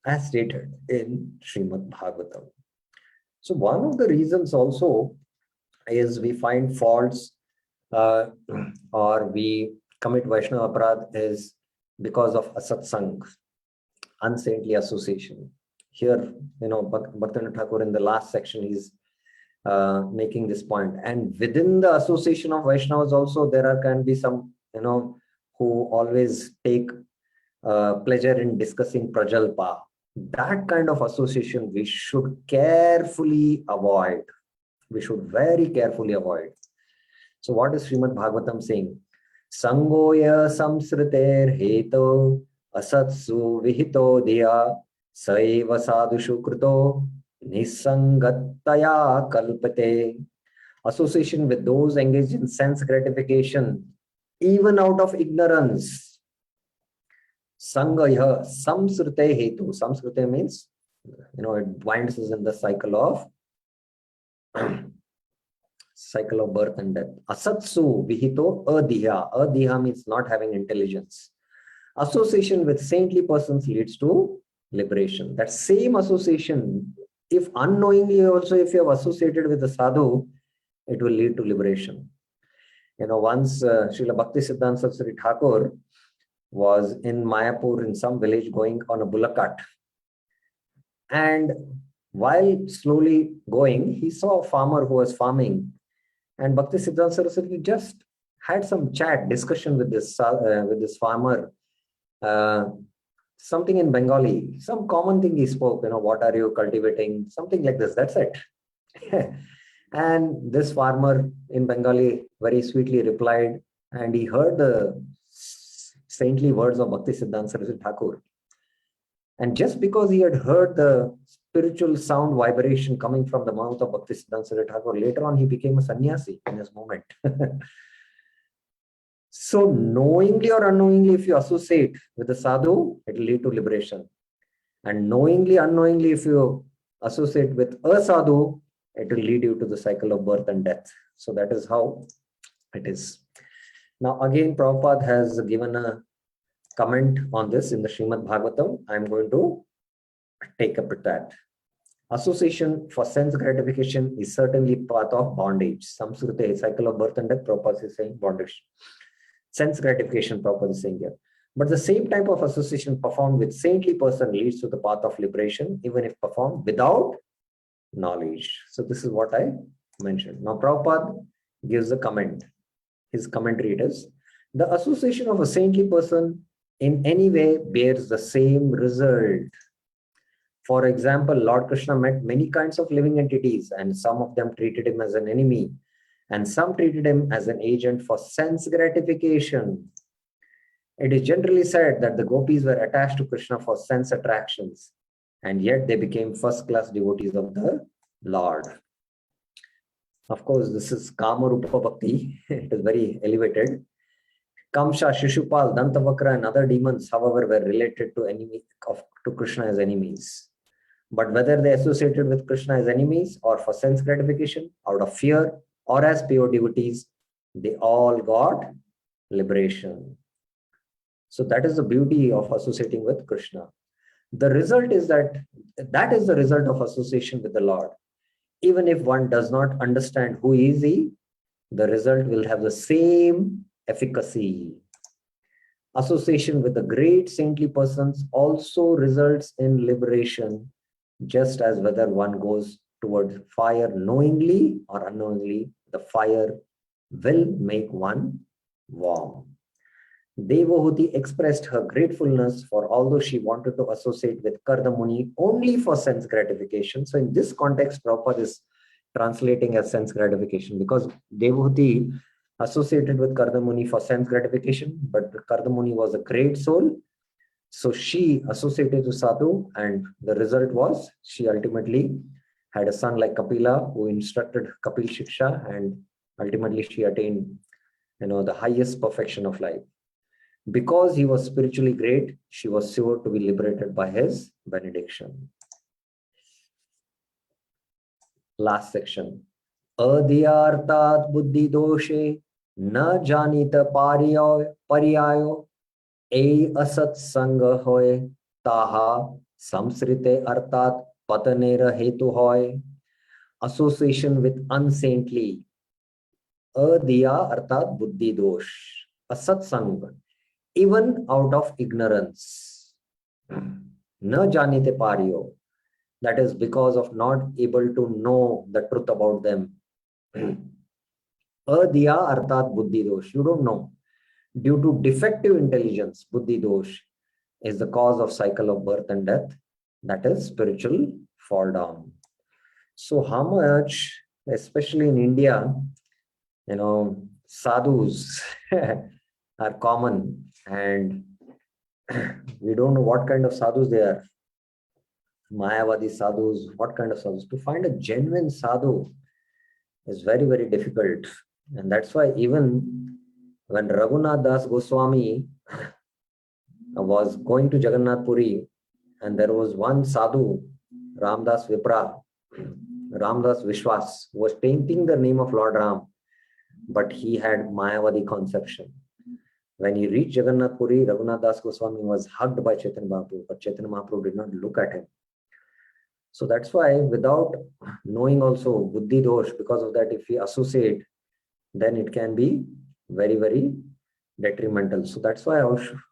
as stated in Srimad Bhagavatam. So one of the reasons also is we find faults or we commit Vaishnava aparadh is because of asatsang, unsaintly association. Here, Bhaktivinoda Thakur in the last section is making this point. And within the association of Vaishnavas also, can be some, who always take pleasure in discussing prajalpa. That kind of association we should carefully avoid. We should very carefully avoid. So what is Srimad Bhagavatam saying? Sangoya samsriter heto asatsu vihito diya saiva sadhushu kruto nisangataya kalpate. Association with those engaged in sense gratification, even out of ignorance. Sangaya samsrite hetu. Samsrite means, it binds us in the cycle of birth and death. Asatsu vihito adiha. Adiha means not having intelligence. Association with saintly persons leads to liberation. That same association, if unknowingly also, if you have associated with the sadhu, it will lead to liberation. Once Srila Bhakti Siddhanta Saraswati Thakur was in Mayapur in some village going on a bullock cart. And while slowly going, he saw a farmer who was farming. And Bhakti Siddhanta Saraswati just had some discussion with this farmer. Something in Bengali, some common thing he spoke, what are you cultivating? Something like this, that's it. And this farmer in Bengali very sweetly replied, and he heard the saintly words of Bhakti Siddhanta Saraswati Thakur. And just because he had heard the spiritual sound vibration coming from the mouth of Bhakti Siddhanta Saraswati Thakur, later on he became a sannyasi in this moment. So knowingly or unknowingly, if you associate with the sadhu, it will lead to liberation. And knowingly, unknowingly, if you associate with a sadhu, it will lead you to the cycle of birth and death. So that is how it is. Now again, Prabhupada has given a comment on this in the Srimad Bhagavatam. I'm going to take up with that. Association for sense gratification is certainly path of bondage. Samsrute, cycle of birth and death, Prabhupada is saying bondage. Sense gratification, Prabhupada is saying here. But the same type of association performed with saintly person leads to the path of liberation, even if performed without knowledge. So this is what I mentioned. Now Prabhupada gives a comment. His commentary is, the association of a saintly person in any way bears the same result. For example, Lord Krishna met many kinds of living entities, and some of them treated him as an enemy, and some treated him as an agent for sense gratification. It is generally said that the gopis were attached to Krishna for sense attractions, and yet they became first-class devotees of the Lord. Of course, this is Kama Rupa Bhakti. It is very elevated. Kamsa, Shishupal, Dantavakra, and other demons, however, were related to Krishna as enemies. But whether they associated with Krishna as enemies or for sense gratification, out of fear, or as pure devotees, they all got liberation. So that is the beauty of associating with Krishna. The result is that is the result of association with the Lord. Even if one does not understand who is he, the result will have the same efficacy. Association with the great saintly persons also results in liberation, just as whether one goes towards fire knowingly or unknowingly, the fire will make one warm. Devahuti expressed her gratefulness for although she wanted to associate with Karda Muni only for sense gratification. So in this context, Prabhupada is translating as sense gratification, because Devahuti associated with Karda Muni for sense gratification, but Karda Muni was a great soul. So she associated with Sadhu, and the result was she ultimately had a son like Kapila, who instructed Kapil Shiksha, and ultimately she attained, the highest perfection of life. Because he was spiritually great, she was sure to be liberated by his benediction. Last section. Adhyartat buddhi doshe na janita pariyayo ei asat sanga hoy taha samsrite artat patanera hetu hoy. Association with unsaintly. Adiya artat buddhi dosh. Asat sang. Even out of ignorance. Na janite pariyo. That is because of not able to know the truth about them. Adiya artat buddhi dosh. You don't know. Due to defective intelligence, buddhi dosh is the cause of cycle of birth and death. That is spiritual fall down. So how much, especially in India, sadhus are common, and we don't know what kind of sadhus they are. Mayavadi sadhus, what kind of sadhus? To find a genuine sadhu is very, very difficult. And that's why even when Raghunath Das Goswami was going to Jagannath Puri, and there was one sadhu, Ramdas Vipra, Ramdas Vishwas, was tainting the name of Lord Ram, but he had Mayavadi conception. When he reached Jagannath Puri, Raghunath Das Goswami was hugged by Chaitanya Mahaprabhu, but Chaitanya Mahaprabhu did not look at him. So that's why, without knowing also buddhi dosh, because of that, if we associate, then it can be very, very detrimental. So that's why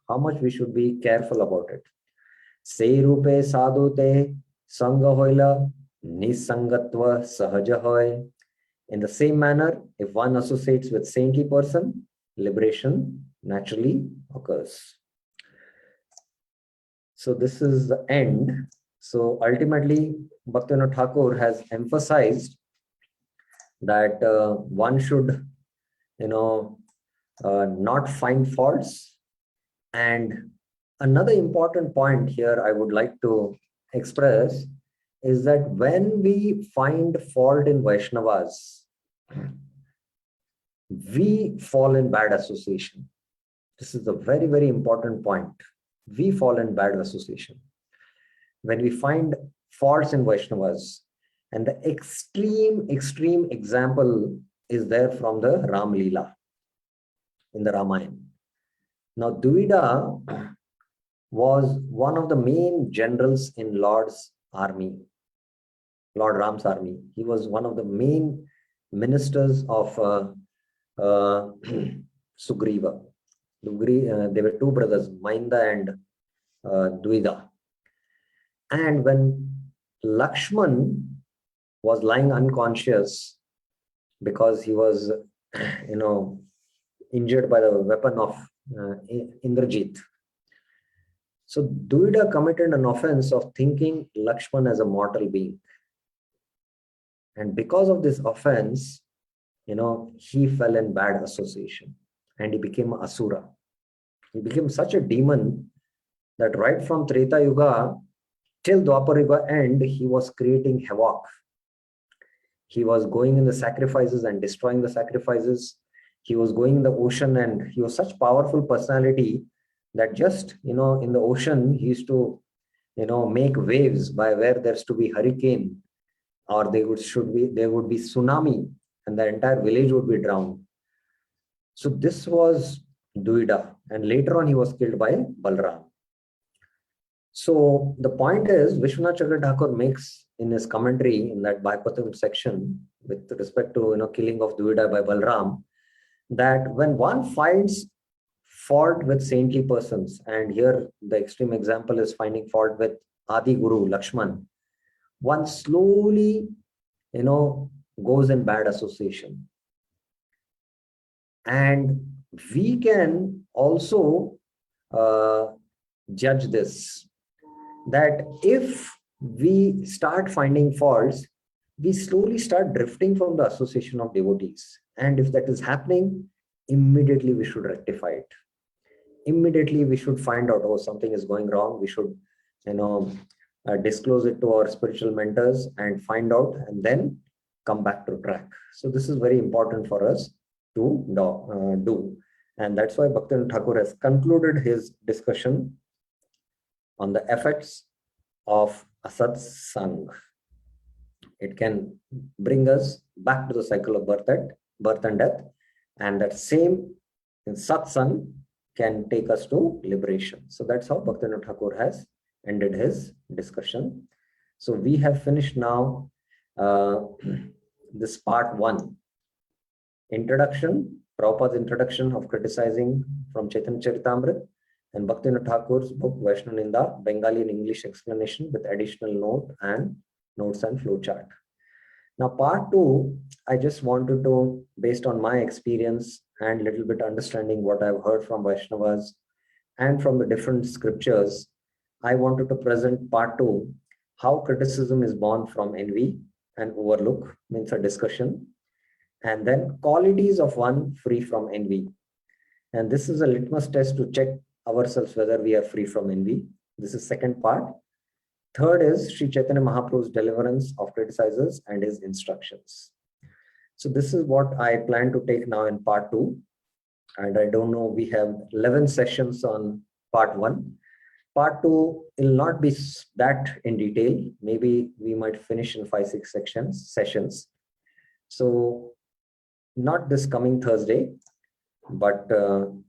how much we should be careful about it. Se rupe sadhu te sanga hoila nisangatva sahaja hoy. In the same manner, if one associates with saintly person, liberation naturally occurs. So this is the end. So ultimately, Bhaktivinoda Thakur has emphasized that one should, not find faults. And another important point here I would like to express is that when we find fault in Vaishnavas, we fall in bad association. This is a very, very important point. We fall in bad association. When we find faults in Vaishnavas, and the extreme example is there from the Ram Leela in the Ramayana. Now, Duvida was one of the main generals in Lord's army, Lord Ram's army. He was one of the main ministers of Sugriva. They were two brothers, Mainda and Duvida. And when Lakshman was lying unconscious because he was, injured by the weapon of Indrajit. So Duvida committed an offense of thinking Lakshman as a mortal being. And because of this offense, he fell in bad association and he became Asura. He became such a demon that right from Treta Yuga till Dwapara Yuga end, he was creating havoc. He was going in the sacrifices and destroying the sacrifices. He was going in the ocean, and he was such powerful personality that just, in the ocean, he used to, make waves by where there's to be hurricane, or there would be tsunami, and the entire village would be drowned. So this was Duvida, and later on he was killed by Balram. So the point is, Vishwanath Chandra Thakur makes in his commentary in that Bhagavatam section with respect to killing of Duvida by Balram, that when one finds fault with saintly persons, and here the extreme example is finding fault with Adi Guru Lakshman, one slowly goes in bad association. And we can also judge this, that if we start finding faults, we slowly start drifting from the association of devotees. And if that is happening, immediately we should rectify it. Immediately we should find out, something is going wrong. We should, disclose it to our spiritual mentors and find out, and then come back to track. So this is very important for us to do. And that's why Bhaktivinoda Thakur has concluded his discussion on the effects of Asat Sang. it can bring us back to the cycle of birth and death. And that same satsang can take us to liberation. So that's how Bhaktivinoda Thakur has ended his discussion. So we have finished now this part 1. Introduction, Prabhupada's introduction of criticizing from Chaitanya Charitamrita, and Bhaktivinoda Thakur's book Vaishnava Ninda, Bengali and English explanation with additional notes and flowchart. Now part 2, I just wanted to, based on my experience and little bit understanding what I've heard from Vaishnavas and from the different scriptures, I wanted to present part 2, how criticism is born from envy and overlook, means a discussion, and then qualities of one free from envy. And this is a litmus test to check ourselves whether we are free from envy. This is second part. Third is Sri Chaitanya Mahaprabhu's deliverance of criticizers and his instructions. So this is what I plan to take now in part 2. And I don't know, we have 11 sessions on part 1. Part 2 will not be that in detail. Maybe we might finish in 5-6 sessions. So not this coming Thursday, but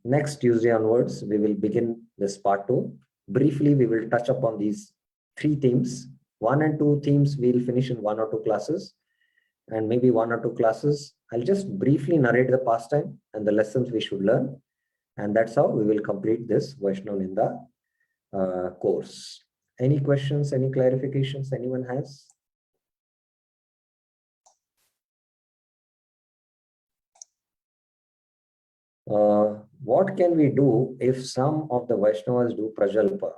next Tuesday onwards, we will begin this part 2. Briefly, we will touch upon these 3 themes. 1 and 2 themes we'll finish in 1 or 2 classes, and maybe 1 or 2 classes. I'll just briefly narrate the pastime and the lessons we should learn. And that's how we will complete this Vaishnava Ninda course. Any questions, any clarifications anyone has? What can we do if some of the Vaishnavas do prajalpa?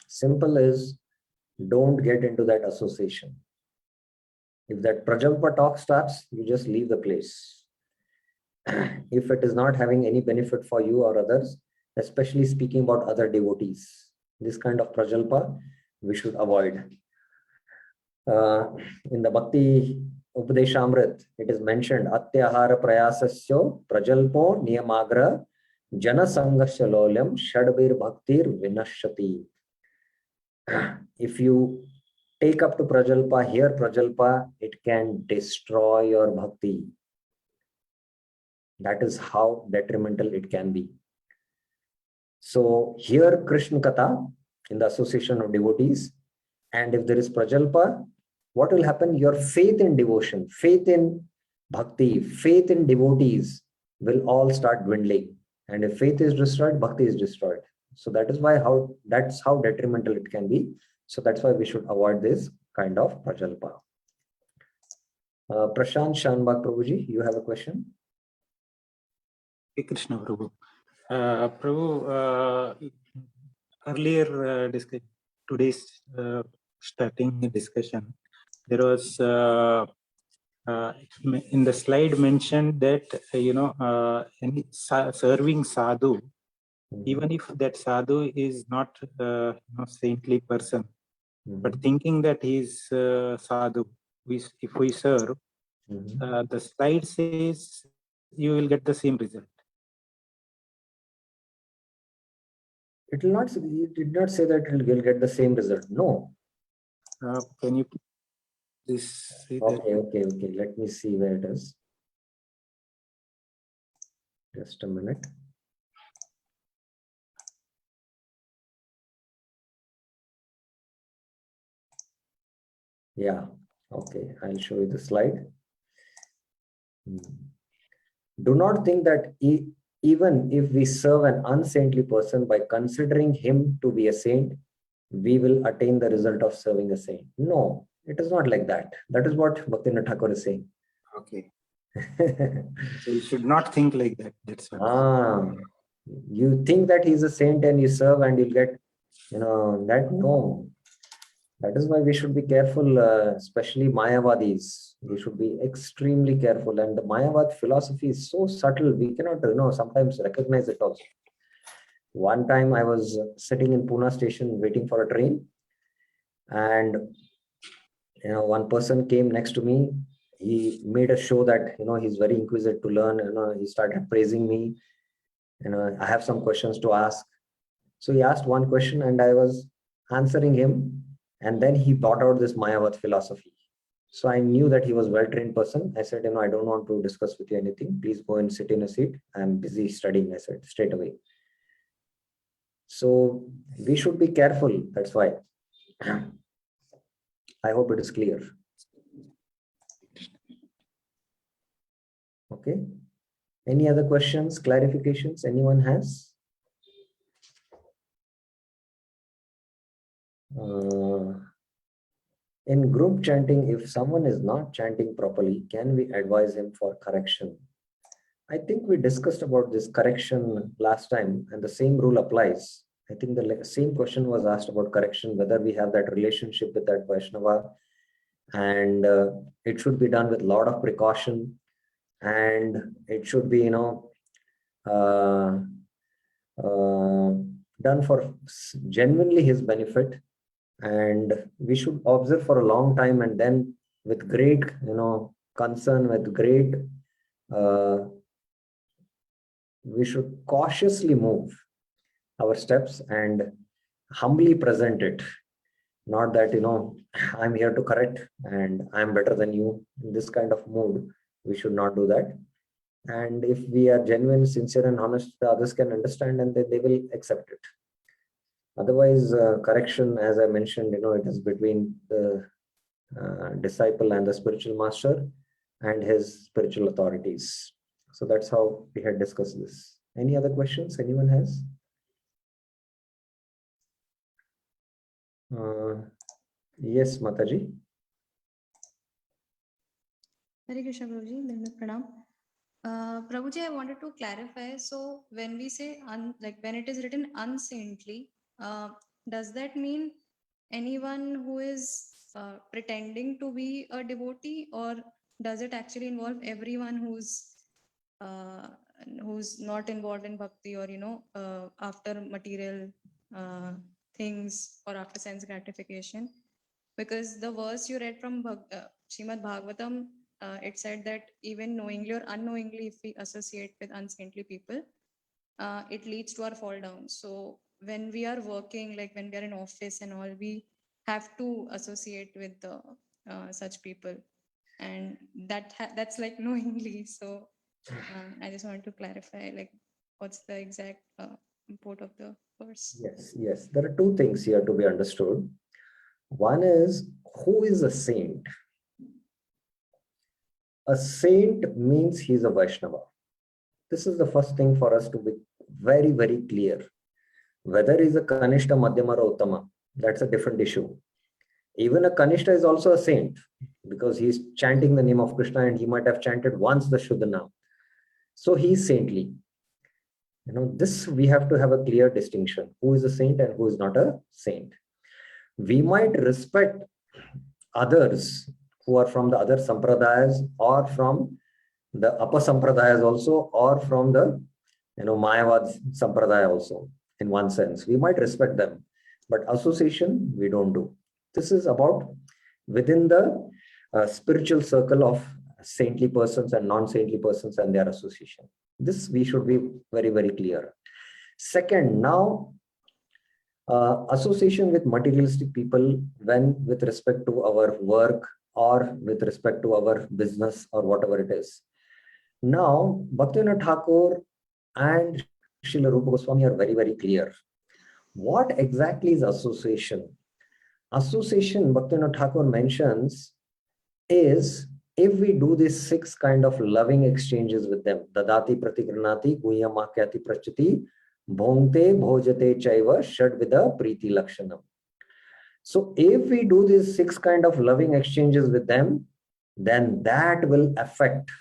Simple is, don't get into that association. If that prajalpa talk starts, you just leave the place. If it is not having any benefit for you or others, especially speaking about other devotees, this kind of prajalpa we should avoid. In the Bhakti Upadeshamrit, it is mentioned, Atyahara prayasasyo prajalpo niyamagra jana sangasya lolyam shadbir bhaktir vinashati. If you take up to prajalpa, hear prajalpa, it can destroy your bhakti. That is how detrimental it can be. So hear Krishna Katha in the association of devotees, and if there is prajalpa, what will happen? Your faith in devotion, faith in bhakti, faith in devotees will all start dwindling. And if faith is destroyed, bhakti is destroyed. So that is why that's how detrimental it can be. So that's why we should avoid this kind of prajalpa. Prashant Shanbag Prabhuji, you have a question? Hey Krishna Prabhu. Prabhu, earlier today's starting the discussion, there was in the slide mentioned that any serving sadhu, even if that sadhu is not saintly person, but thinking that he is sadhu, if we serve, the slide says you will get the same result. It did not say that it will get the same result. No. Can you please see that? Okay. Let me see where it is. Just a minute. Yeah. Okay. I'll show you the slide. Do not think that even if we serve an unsaintly person, by considering him to be a saint, we will attain the result of serving a saint. No, it is not like that. That is what Bhaktivinoda Thakur is saying. Okay. So you should not think like that. That's what. You think that he's a saint and you serve and you'll get, that. No. That is why we should be careful, especially Mayavadis. We should be extremely careful. And the Mayavad philosophy is so subtle, we cannot, sometimes recognize it also. One time I was sitting in Pune station waiting for a train. And, one person came next to me. He made a show that, he's very inquisitive to learn. He started praising me. I have some questions to ask. So he asked one question and I was answering him. And then he brought out this Mayavad philosophy. So I knew that he was a well-trained person. I said, I don't want to discuss with you anything. Please go and sit in a seat. I'm busy studying, I said, straight away. So we should be careful. That's why. I hope it is clear. Okay. Any other questions, clarifications anyone has? In group chanting, if someone is not chanting properly, can we advise him for correction? I think we discussed about this correction last time, and the same rule applies. I think the same question was asked about correction, whether we have that relationship with that Vaishnava, and it should be done with a lot of precaution, and it should be, done for genuinely his benefit, and we should observe for a long time, and then with great, concern, with great, we should cautiously move our steps and humbly present it. Not that, I'm here to correct and I'm better than you. In this kind of mood, we should not do that. And if we are genuine, sincere, and honest, the others can understand and they will accept it. Otherwise, correction, as I mentioned, it is between the disciple and the spiritual master and his spiritual authorities. So that's how we had discussed this. Any other questions anyone has? Yes, Mataji. Hare Krishna, Prabhuji. Dandavat Pranam. Prabhuji, I wanted to clarify. So when we say, when it is written unsaintly, does that mean anyone who is pretending to be a devotee, or does it actually involve everyone who's not involved in bhakti, or after material things or after sense gratification? Because the verse you read from Srimad Bhagavatam, it said that even knowingly or unknowingly, if we associate with unsaintly people, it leads to our fall down. So when we are working, like when we are in office and all, we have to associate with such people, and that's like knowingly. So I just wanted to clarify, like, what's the exact import of the verse? Yes. There are two things here to be understood. One is, who is a saint? A saint means he's a Vaishnava. This is the first thing for us to be very, very clear. Whether he's a Kanishta, Madhyama, or Uttama, that's a different issue. Even a Kanishta is also a saint because he's chanting the name of Krishna and he might have chanted once the Shuddha Nam. So he's saintly. This we have to have a clear distinction. Who is a saint and who is not a saint? We might respect others who are from the other sampradayas or from the upper sampradayas also, or from the Mayavad sampradaya also. In one sense, we might respect them, but association we don't do. This is about within the spiritual circle of saintly persons and non-saintly persons and their association. This we should be very, very clear. Second, now association with materialistic people, when with respect to our work or with respect to our business or whatever it is. Now, Bhaktivinoda Thakur and Srila Rupa Goswami are very, very clear. What exactly is association? Association, Bhaktivinoda Thakur mentions, is if we do these 6 kind of loving exchanges with them, Dadati Pratigranati, Guyamakyati Prachati, Bhongte Bhojate Chaiva Shadvida Priti Lakshanam. So if we do these 6 kind of loving exchanges with them, then that will affect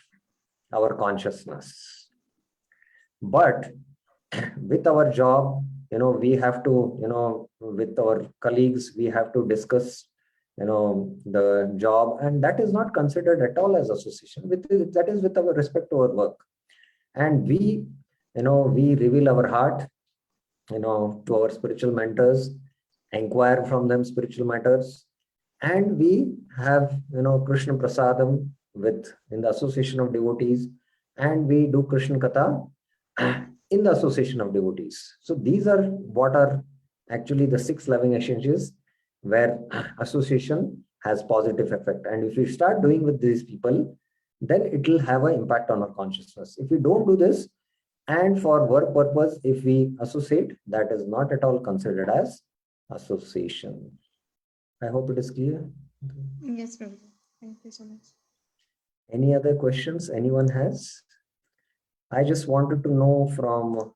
our consciousness. But with our job, we have to, with our colleagues, we have to discuss, the job, and that is not considered at all as association. That is with our respect to our work. And we reveal our heart, to our spiritual mentors, inquire from them spiritual matters, and we have, Krishna Prasadam in the association of devotees, and we do Krishna Katha in the association of devotees. So these are what are actually the 6 loving exchanges. where association has positive effect. And if we start doing with these people, then it will have an impact on our consciousness. If we don't do this, and for work purpose, if we associate, that is not at all considered as association. I hope it is clear. Yes, Prabhuji. Thank you so much. Any other questions anyone has? I just wanted to know from